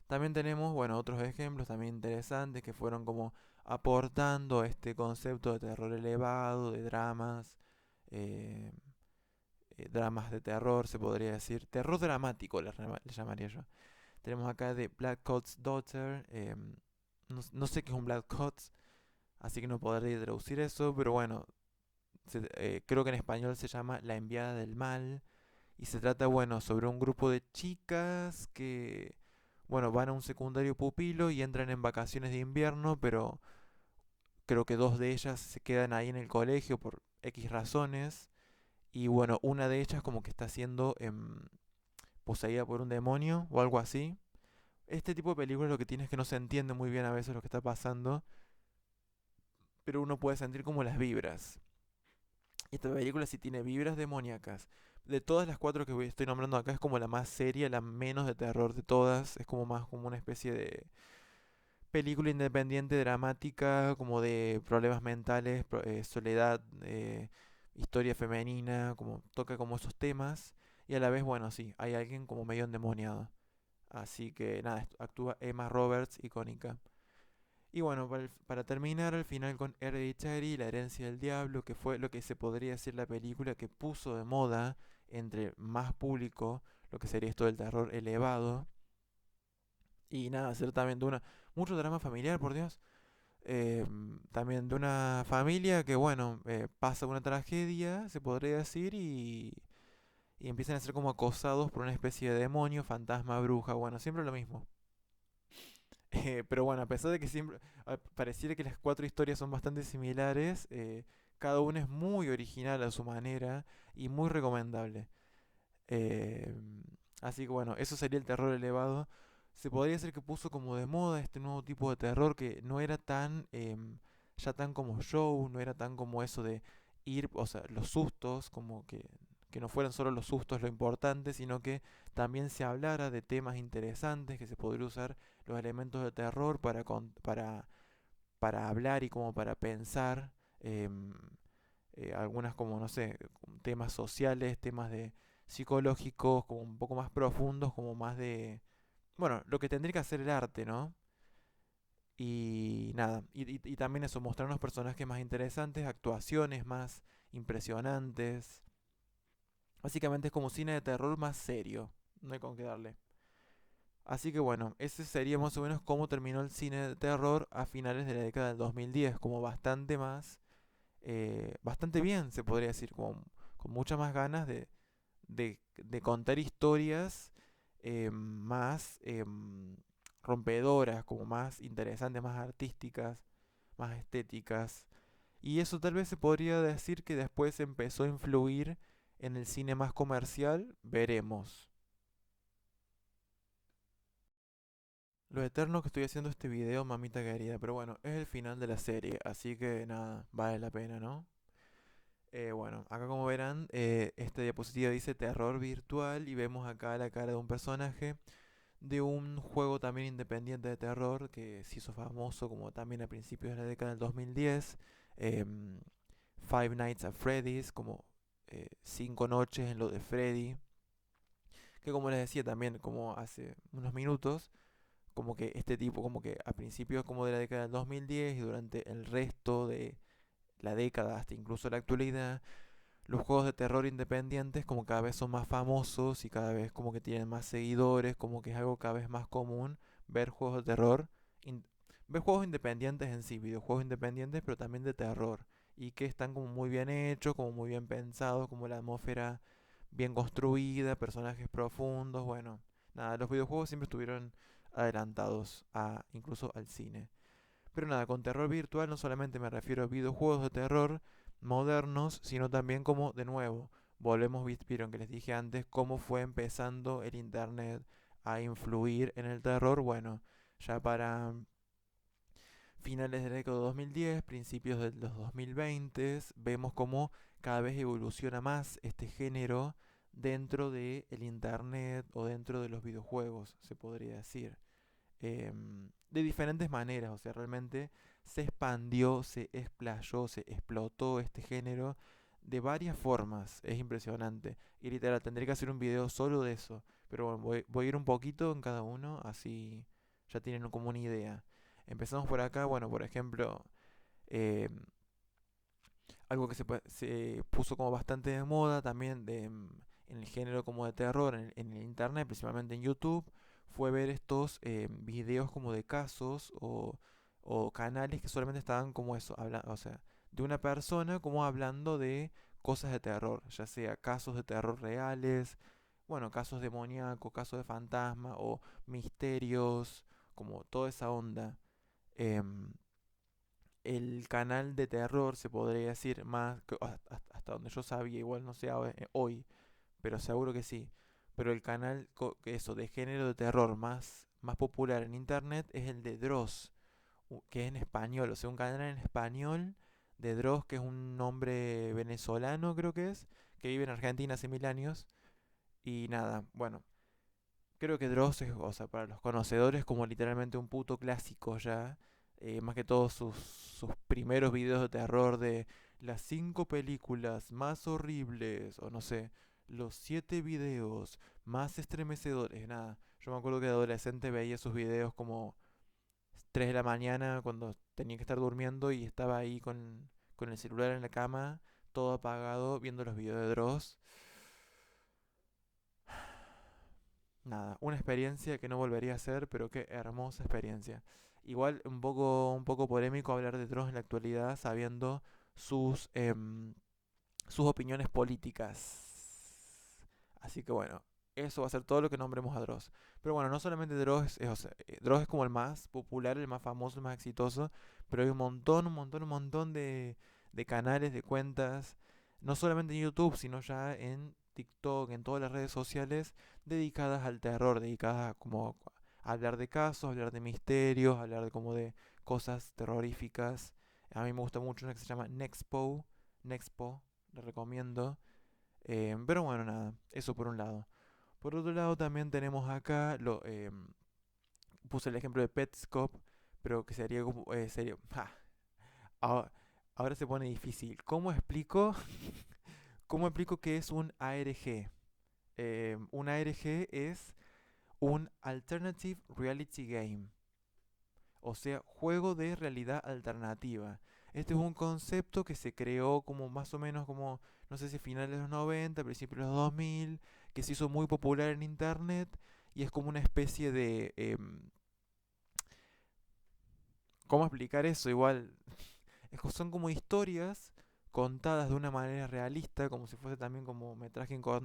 También tenemos, bueno, otros ejemplos también interesantes que fueron como aportando este concepto de terror elevado, de dramas, eh, dramas de terror, se podría decir, terror dramático le llamaría yo. Tenemos acá de Black Coat's Daughter, no sé qué es un Black Coats, así que no podré traducir eso, pero bueno, creo que en español se llama La enviada del mal y se trata, bueno, sobre un grupo de chicas que, bueno, van a un secundario pupilo y entran en vacaciones de invierno, pero creo que dos de ellas se quedan ahí en el colegio por X razones y bueno, una de ellas como que está siendo poseída por un demonio o algo así. Este tipo de películas lo que tiene es que no se entiende muy bien a veces lo que está pasando, pero uno puede sentir como las vibras. Y esta película sí tiene vibras demoníacas. De todas las cuatro que estoy nombrando acá es como la más seria, la menos de terror de todas. Es como más como una especie de película independiente, dramática, como de problemas mentales, soledad, historia femenina, como toca como esos temas. Y a la vez, bueno, sí, hay alguien como medio endemoniado. Así que nada, actúa Emma Roberts, icónica. Y bueno, para terminar al final con Hereditary, La herencia del diablo, que fue lo que se podría decir la película que puso de moda entre más público lo que sería esto del terror elevado. Y nada, hacer también de una... Mucho drama familiar, por Dios. También de una familia que, bueno, pasa una tragedia, se podría decir, y empiezan a ser como acosados por una especie de demonio, fantasma, bruja, bueno, siempre lo mismo. Pero bueno, a pesar de que siempre pareciera que las cuatro historias son bastante similares, cada una es muy original a su manera y muy recomendable. Eh, Así que bueno, eso sería el terror elevado. Se podría decir que puso como de moda este nuevo tipo de terror que no era tan, ya tan como show, no era tan como eso de ir, o sea, los sustos, como que no fueran solo los sustos lo importante, sino que también se hablara de temas interesantes, que se podría usar los elementos de terror para hablar y como para pensar. em, Algunas como, no sé, temas sociales, temas de psicológicos, como un poco más profundos, como más de, bueno, lo que tendría que hacer el arte, ¿no? Y nada, y también eso, mostrar unos personajes más interesantes, actuaciones más impresionantes. Básicamente es como cine de terror más serio, no hay con qué darle. Así que bueno, ese sería más o menos cómo terminó el cine de terror a finales de la década del 2010, como bastante más, bastante bien se podría decir, como, con muchas más ganas de contar historias más rompedoras, como más interesantes, más artísticas, más estéticas. Y eso tal vez se podría decir que después empezó a influir en el cine más comercial, veremos. Lo eterno que estoy haciendo este video, mamita querida, pero bueno, es el final de la serie, así que nada, vale la pena, ¿no? Bueno, acá como verán, esta diapositiva dice terror virtual y vemos acá la cara de un personaje de un juego también independiente de terror que se hizo famoso como también a principios de la década del 2010, em, Five Nights at Freddy's, como cinco noches en lo de Freddy, que como les decía también como hace unos minutos, como que este tipo, como que a principios como de la década del 2010 y durante el resto de la década hasta incluso la actualidad, los juegos de terror independientes como cada vez son más famosos y cada vez como que tienen más seguidores, como que es algo cada vez más común ver juegos de terror, in- ver juegos independientes en sí, videojuegos independientes, pero también de terror, y que están como muy bien hechos, como muy bien pensados, como la atmósfera bien construida, personajes profundos, bueno, nada, los videojuegos siempre estuvieron adelantados a incluso al cine. Pero nada, con terror virtual no solamente me refiero a videojuegos de terror modernos, sino también como, de nuevo, volvemos, vieron que les dije antes, cómo fue empezando el Internet a influir en el terror. Bueno, ya para finales de la década de 2010, principios de los 2020, vemos cómo cada vez evoluciona más este género dentro del Internet o dentro de los videojuegos, se podría decir de diferentes maneras, o sea, realmente se expandió, se explayó, se explotó este género de varias formas, es impresionante. Y literal, tendré que hacer un video solo de eso, pero bueno, voy a ir un poquito en cada uno, así ya tienen como una idea. Empezamos por acá, bueno, por ejemplo, eh, algo que se puso como bastante de moda también en el género como de terror en el internet, principalmente en YouTube, fue ver estos videos como de casos o canales que solamente estaban como eso, o sea, de una persona como hablando de cosas de terror, ya sea casos de terror reales, bueno, casos demoníacos, casos de fantasma o misterios, como toda esa onda. Em, el canal de terror, se podría decir, más hasta donde yo sabía, igual no sé hoy, pero seguro que sí. Pero el canal, eso, de género de terror más popular en internet es el de Dross, que es en español, o sea, un canal en español de Dross, que es un hombre venezolano, creo que vive en Argentina hace 1000 años. Y nada, bueno, creo que Dross es, o sea, para los conocedores, como literalmente un puto clásico ya. Más que todos sus primeros videos de terror de las 5 películas más horribles, o no sé, los 7 videos más estremecedores. Nada, yo me acuerdo que de adolescente veía sus videos como 3 de la mañana cuando tenía que estar durmiendo y estaba ahí con el celular en la cama, todo apagado, viendo los videos de Dross. Nada, una experiencia que no volvería a hacer, pero qué hermosa experiencia. Igual un poco polémico hablar de Dross en la actualidad, sabiendo sus, sus opiniones políticas. Así que bueno, eso va a ser todo lo que nombremos a Dross. Pero bueno, no solamente Dross o sea, Dross es como el más popular, el más famoso, el más exitoso, pero hay un montón de canales, de cuentas, no solamente en YouTube, sino ya en TikTok, en todas las redes sociales, dedicadas al terror, dedicadas a como a hablar de casos, hablar de misterios, hablar de como de cosas terroríficas. A mí me gusta mucho una que se llama Nexpo, le recomiendo. Pero bueno, nada, eso por un lado. Por otro lado también tenemos acá, puse el ejemplo de Petscop, pero que sería como, ahora, ahora se pone difícil. ¿Cómo explico qué es un ARG? Un ARG es un Alternative Reality Game, o sea, juego de realidad alternativa. Este es un concepto que se creó como más o menos como, no sé si finales de los 90, principios de los 2000, que se hizo muy popular en internet y es como una especie de... ¿cómo explicar eso? Igual, son como historias contadas de una manera realista, como si fuese también como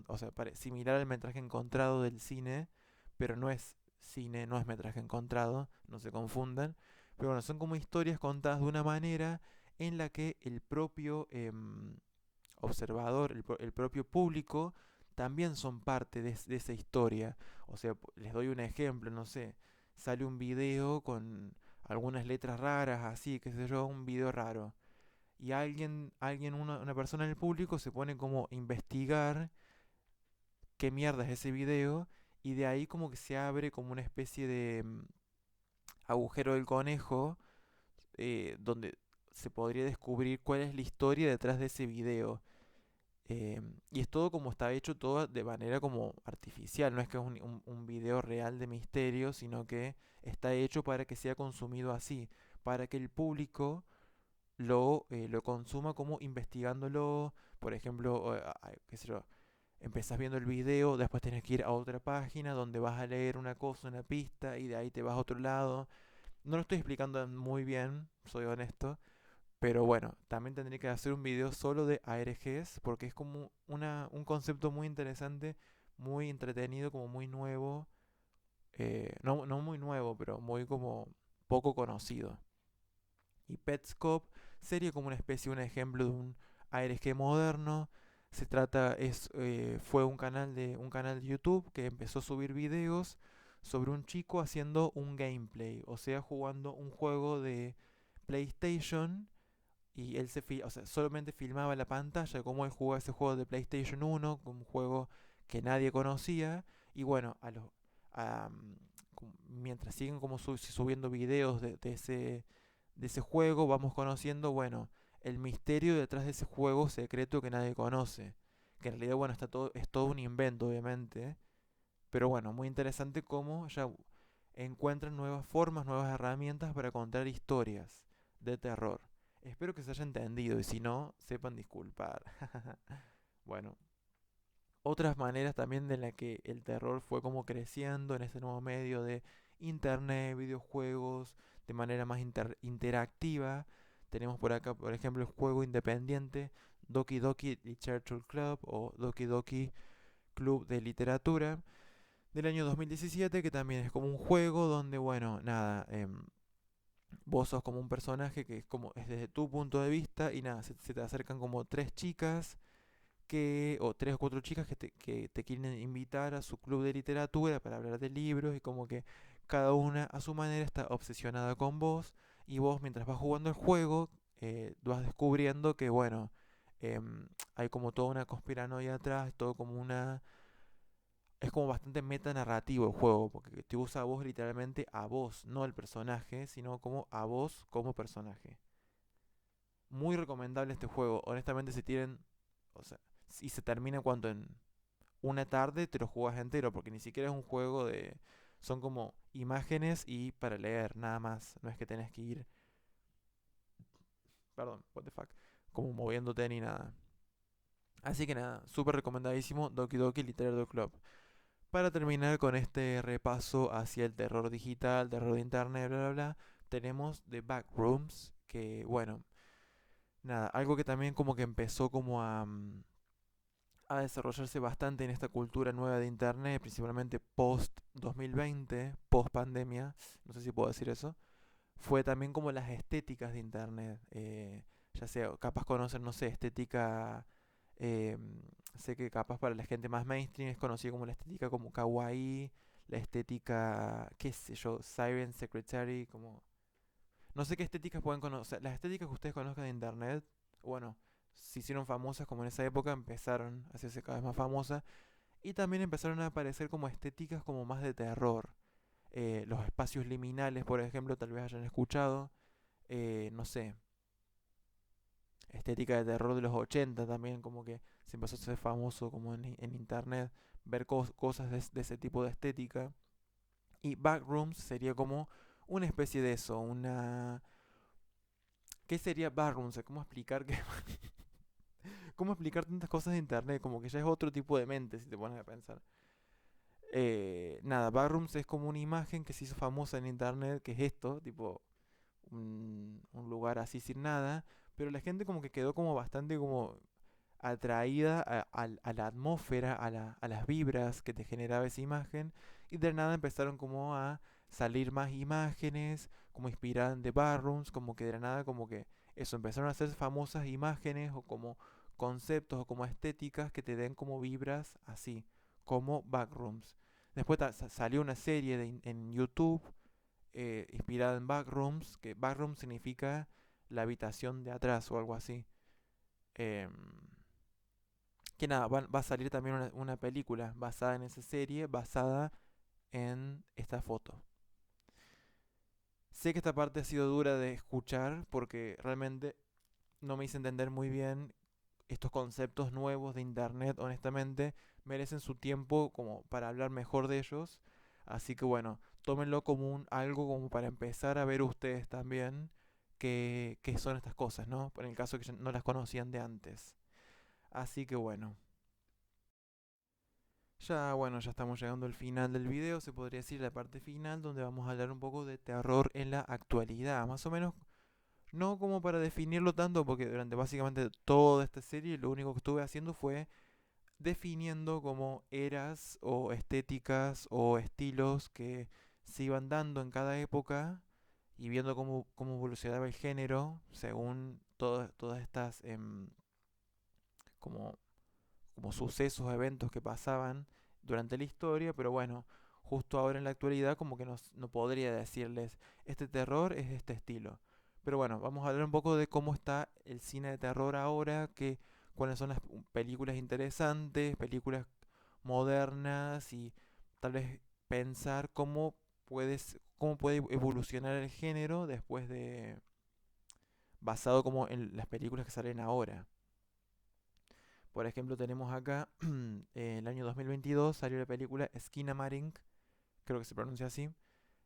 o sea, similar al metraje encontrado del cine, pero no es cine, no es metraje encontrado, no se confundan. Pero bueno, son como historias contadas de una manera en la que el propio observador, el propio público, también son parte de esa historia. O sea, les doy un ejemplo, no sé. sale un video con algunas letras raras, así, qué sé yo, un video raro. Y una persona en el público se pone como a investigar qué mierda es ese video y de ahí como que se abre como una especie de agujero del conejo donde se podría descubrir cuál es la historia detrás de ese video. Y es todo como está hecho, todo de manera como artificial, no es que es un video real de misterio, sino que está hecho para que sea consumido así, para que el público lo consuma como investigándolo, por ejemplo, qué sé yo, empezás viendo el video, después tenés que ir a otra página donde vas a leer una cosa, una pista, y de ahí te vas a otro lado. No lo estoy explicando muy bien, soy honesto, pero bueno, también tendría que hacer un video solo de ARGs, porque es como un concepto muy interesante, muy entretenido, como muy nuevo, no muy nuevo, pero muy como poco conocido. Y Petscop sería como una especie, un ejemplo de un ARG moderno. Fue un canal de YouTube que empezó a subir videos sobre un chico haciendo un gameplay, o sea, jugando un juego de PlayStation y o sea, solamente filmaba la pantalla como él jugaba ese juego de PlayStation 1, un juego que nadie conocía y bueno, a, mm, mientras siguen como subiendo videos de ese juego, vamos conociendo, bueno, el misterio detrás de ese juego secreto que nadie conoce. Que en realidad, bueno, es todo un invento, obviamente. Pero bueno, muy interesante cómo ya encuentran nuevas formas, nuevas herramientas para contar historias de terror. Espero que se haya entendido y si no, sepan disculpar. Bueno, otras maneras también de la que el terror fue como creciendo en este nuevo medio de internet, videojuegos, de manera más interactiva. Tenemos por acá, por ejemplo, el juego independiente Doki Doki Literature Club o Doki Doki Club de Literatura del año 2017, que también es como un juego donde, bueno, nada, vos sos como un personaje que es desde tu punto de vista y nada, se te acercan como tres chicas o tres o cuatro chicas que te quieren invitar a su club de literatura para hablar de libros y como que cada una a su manera está obsesionada con vos y vos mientras vas jugando el juego vas descubriendo que bueno, hay como toda una conspiranoia atrás, todo como es como bastante metanarrativo el juego, porque te usa a vos literalmente a vos, no al personaje, sino como a vos como personaje. Muy recomendable este juego, honestamente si tienen, o sea, y se termina cuando en una tarde te lo jugas entero, porque ni siquiera es un juego son como imágenes y para leer, nada más. No es que tenés que ir, perdón, what the fuck, como moviéndote ni nada. Así que nada, súper recomendadísimo Doki Doki Literature Club. Para terminar con este repaso hacia el terror digital, terror de internet, bla bla bla, tenemos The Backrooms, que bueno, nada, algo que también como que empezó como a desarrollarse bastante en esta cultura nueva de internet, principalmente post 2020, post pandemia, no sé si puedo decir eso, fue también como las estéticas de internet, ya sea, capaz conocen, no sé, estética, eh, sé que capaz para la gente más mainstream es conocida como la estética como kawaii, la estética, qué sé yo, Siren Secretary, como no sé qué estéticas pueden conocer. Las estéticas que ustedes conozcan de internet, bueno, se hicieron famosas como en esa época, empezaron a hacerse cada vez más famosas. Y también empezaron a aparecer como estéticas como más de terror. Los espacios liminales, por ejemplo, tal vez hayan escuchado. No sé, estética de terror de los 80 también, como que se empezó a hacer famoso como en internet, ver cosas de ese tipo de estética. Y Backrooms sería como una especie de eso, ¿Qué sería Backrooms? ¿Cómo explicar que cómo explicar tantas cosas de internet? Como que ya es otro tipo de mente si te pones a pensar. Nada, Backrooms es como una imagen que se hizo famosa en internet, que es esto, tipo un lugar así sin nada, pero la gente como que quedó como bastante como atraída a la atmósfera, a las vibras que te generaba esa imagen, y de nada empezaron como a salir más imágenes, como inspiradas de Backrooms, como que de la nada como que eso, empezaron a hacer famosas imágenes o como conceptos o como estéticas que te den como vibras así, como Backrooms. Después salió una serie en YouTube inspirada en Backrooms, que Backrooms significa la habitación de atrás o algo así. Em, que nada, va a salir también una película basada en esa serie, basada en esta foto. Sé que esta parte ha sido dura de escuchar porque realmente no me hice entender muy bien estos conceptos nuevos de internet, honestamente, merecen su tiempo como para hablar mejor de ellos. Así que bueno, tómenlo como algo como para empezar a ver ustedes también qué son estas cosas, ¿no? En el caso que no las conocían de antes. Así que bueno. Ya bueno, ya estamos llegando al final del video, se podría decir la parte final, donde vamos a hablar un poco de terror en la actualidad. Más o menos, no como para definirlo tanto, porque durante básicamente toda esta serie lo único que estuve haciendo fue definiendo como eras o estéticas o estilos que se iban dando en cada época y viendo cómo evolucionaba el género según todas estas como, como sucesos, eventos que pasaban durante la historia, pero bueno, justo ahora en la actualidad como que no podría decirles, este terror es de este estilo. Pero bueno, vamos a hablar un poco de cómo está el cine de terror ahora, cuáles son las películas interesantes, películas modernas y tal vez pensar cómo puede evolucionar el género después de basado como en las películas que salen ahora. Por ejemplo, tenemos acá el año 2022 salió la película Skinamarink, creo que se pronuncia así.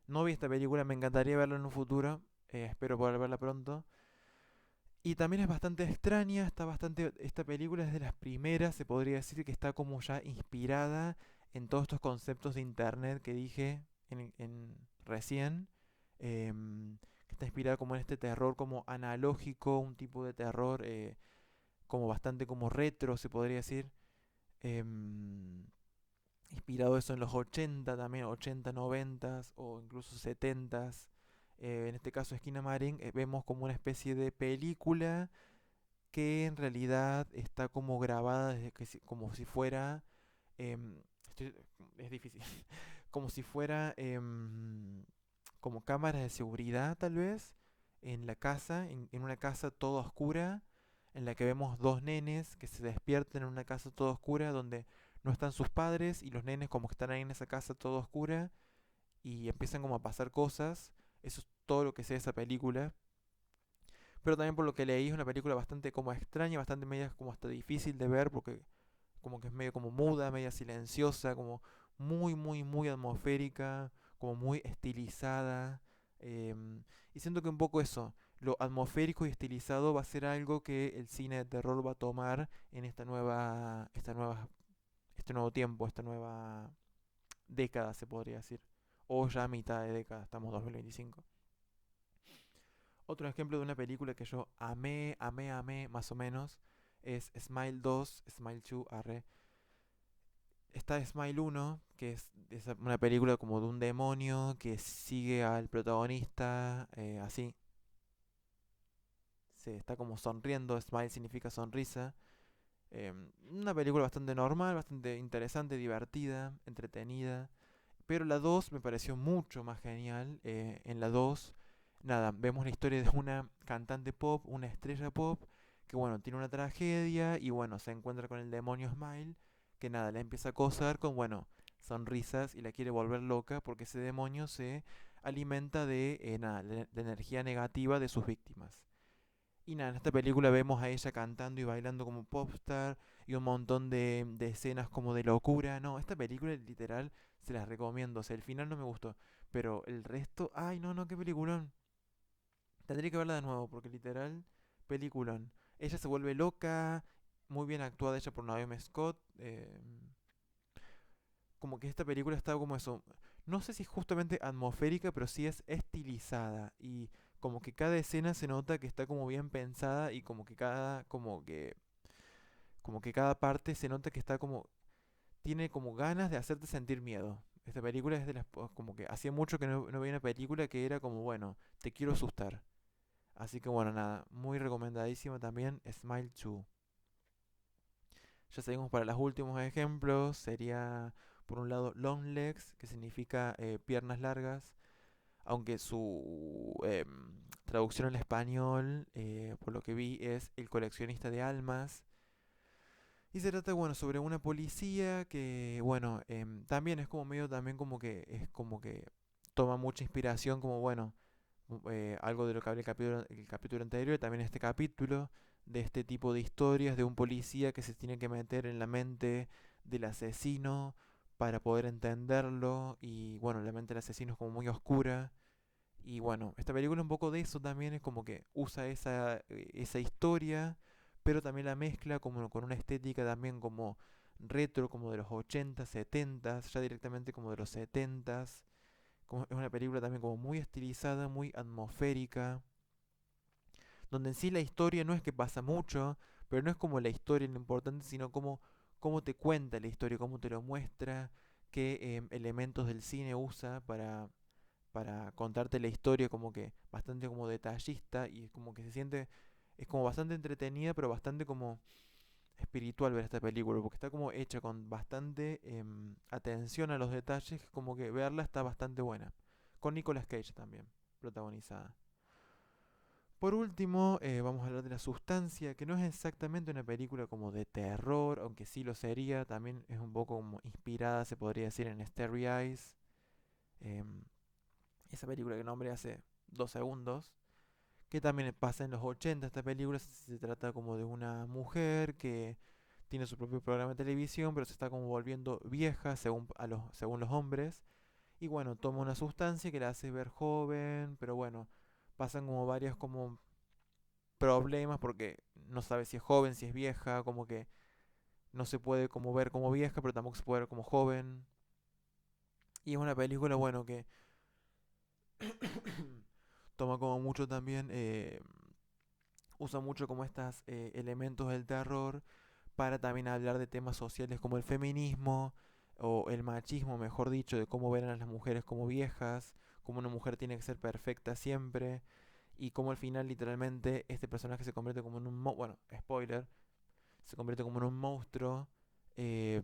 No vi esta película, me encantaría verla en un futuro, espero poder verla pronto. Y también es bastante extraña, esta película es de las primeras, se podría decir que está como ya inspirada en todos estos conceptos de internet que dije recién, que está inspirada como en este terror como analógico, un tipo de terror como bastante como retro, se podría decir, em, inspirado eso en los 80 también, 80 90 o incluso 70. En este caso Esquina Marín, vemos como una especie de película que en realidad está como grabada como si fuera, em, estoy- es difícil, como si fuera como cámaras de seguridad tal vez, en la casa, en una casa toda oscura, en la que vemos dos nenes que se despiertan en una casa toda oscura donde no están sus padres y los nenes como que están ahí en esa casa toda oscura y empiezan como a pasar cosas. Eso es todo lo que sé de esa película. Pero también por lo que leí es una película bastante como extraña, bastante media como hasta difícil de ver porque como que es medio como muda, media silenciosa, como muy atmosférica, como muy estilizada. Y siento que un poco eso, lo atmosférico y estilizado va a ser algo que el cine de terror va a tomar en este nuevo tiempo, esta nueva década, se podría decir. O ya mitad de década, estamos en 2025. Otro ejemplo de una película que yo amé, más o menos, es Smile 2, Smile 2, arre. Está Smile 1, que es una película como de un demonio que sigue al protagonista, así. Se está como sonriendo, Smile significa sonrisa. Una película bastante normal, bastante interesante, divertida, entretenida. Pero la 2 me pareció mucho más genial. En la 2, nada, vemos la historia de una cantante pop, una estrella pop, que bueno, tiene una tragedia y bueno, se encuentra con el demonio Smile, que nada, la empieza a acosar con, bueno, sonrisas y la quiere volver loca porque ese demonio se alimenta de, nada, de energía negativa de sus víctimas. Y nada, en esta película vemos a ella cantando y bailando como popstar y un montón de escenas como de locura. No, esta película literal se las recomiendo. O sea, el final no me gustó, pero el resto, ay, no, qué peliculón. Tendría que verla de nuevo porque literal, peliculón. Ella se vuelve loca, muy bien actuada ella por Naomi Scott. Como que esta película está como eso. No sé si es justamente atmosférica, pero sí es estilizada. Y como que cada escena se nota que está como bien pensada y como que cada parte se nota que está como tiene como ganas de hacerte sentir miedo. Esta película es de como que hacía mucho que no veía una película que era como, bueno, te quiero asustar. Así que bueno, nada, muy recomendadísima también Smile 2. Ya seguimos para los últimos ejemplos. Sería por un lado Long Legs, que significa piernas largas. aunque su traducción al español, por lo que vi, es El coleccionista de almas. Y se trata, bueno, sobre una policía que, bueno, también es como medio, también como que, es como que toma mucha inspiración, como, bueno, algo de lo que hablé el capítulo anterior, y también este capítulo, de este tipo de historias de un policía que se tiene que meter en la mente del asesino para poder entenderlo, y bueno, la mente del asesino es como muy oscura. Y bueno, esta película un poco de eso también, es como que usa esa historia, pero también la mezcla como con una estética también como retro, como de los 80, 70, ya directamente como de los 70. Como, es una película también como muy estilizada, muy atmosférica, donde en sí la historia no es que pasa mucho, pero no es como la historia lo importante, sino como cómo te cuenta la historia, cómo te lo muestra, qué elementos del cine usa para contarte la historia, como que bastante como detallista, y como que se siente, es como bastante entretenida, pero bastante como espiritual ver esta película, porque está como hecha con bastante atención a los detalles, como que verla está bastante buena. Con Nicolas Cage también, protagonizada. Por último, vamos a hablar de La Sustancia, que no es exactamente una película como de terror, aunque sí lo sería, también es un poco como inspirada, se podría decir, en Starry Eyes, em, esa película que nombré hace 2 segundos, que también pasa en los 80. Esta película se trata como de una mujer que tiene su propio programa de televisión, pero se está como volviendo vieja según los hombres. Y bueno, toma una sustancia que la hace ver joven, pero bueno, pasan como varios como problemas porque no sabe si es joven, si es vieja, como que no se puede como ver como vieja, pero tampoco se puede ver como joven. Y es una película, bueno, que toma como mucho también, usa mucho como estos elementos del terror para también hablar de temas sociales como el feminismo o el machismo, mejor dicho, de cómo ven a las mujeres como viejas, cómo una mujer tiene que ser perfecta siempre, y cómo al final literalmente este personaje se convierte como en un, bueno, spoiler, se convierte como en un monstruo, eh,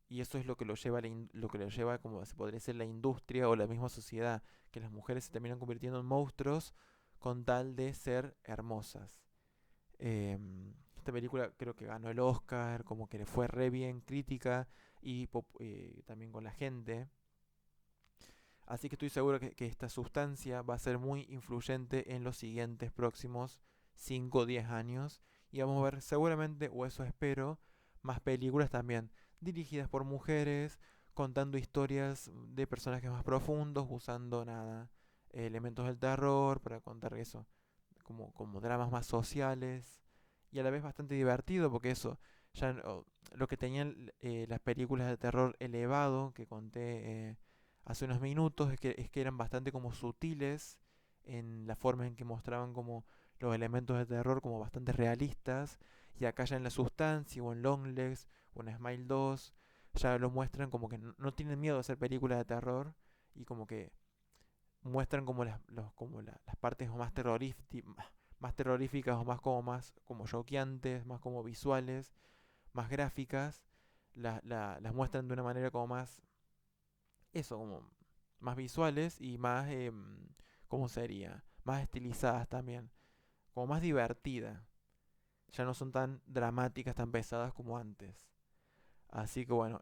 y eso es lo que lo lleva lo que lo lleva, como se podría decir, la industria o la misma sociedad, que las mujeres se terminan convirtiendo en monstruos con tal de ser hermosas. Esta película creo que ganó el Oscar, como que le fue re bien crítica y también con la gente. Así que estoy seguro que esta sustancia va a ser muy influyente en los siguientes próximos 5 o 10 años. Y vamos a ver seguramente, o eso espero, más películas también dirigidas por mujeres, contando historias de personajes más profundos, usando nada, elementos del terror para contar eso, como dramas más sociales y a la vez bastante divertido, porque eso, ya lo que tenían las películas de terror elevado que conté hace unos minutos es que eran bastante como sutiles en la forma en que mostraban como los elementos de terror como bastante realistas, y acá ya en La Sustancia o en Longlegs o en Smile 2 ya lo muestran como que no tienen miedo de hacer películas de terror, y como que muestran como las partes más terroríficas, o más como choqueantes, más como visuales, más gráficas, las muestran de una manera como más, eso, como más visuales y más, ¿cómo sería? Más estilizadas también, como más divertidas. Ya no son tan dramáticas, tan pesadas como antes. Así que bueno,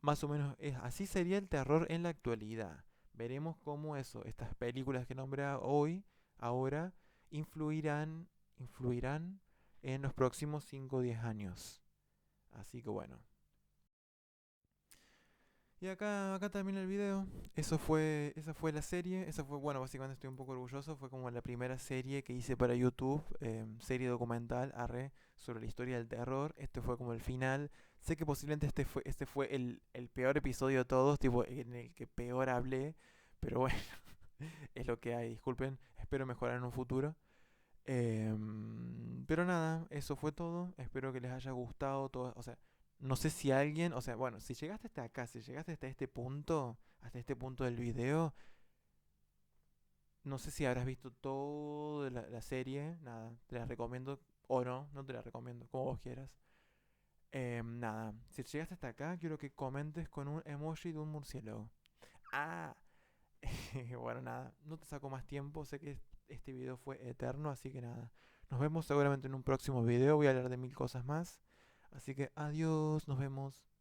más o menos así sería el terror en la actualidad. Veremos cómo eso, estas películas que nombré hoy, ahora, influirán en los próximos 5 o 10 años. Así que bueno. Y acá termina el video. Esa fue la serie. Esa fue, bueno, básicamente estoy un poco orgulloso. Fue como la primera serie que hice para YouTube. Serie documental, arre, sobre la historia del terror. Este fue como el final. Sé que posiblemente este fue el peor episodio de todos, tipo, en el que peor hablé. Pero bueno, es lo que hay. Disculpen. Espero mejorar en un futuro. Pero nada, eso fue todo. Espero que les haya gustado todo. O sea, no sé si alguien, o sea, bueno, si llegaste hasta acá, si llegaste hasta este punto del video, no sé si habrás visto toda la serie. Nada, te la recomiendo o no, no te la recomiendo, como vos quieras. Nada, si llegaste hasta acá, quiero que comentes con un emoji de un murciélago. Ah, Bueno, nada, no te saco más tiempo, sé que este video fue eterno, así que nada. Nos vemos seguramente en un próximo video, voy a hablar de mil cosas más. Así que adiós, nos vemos.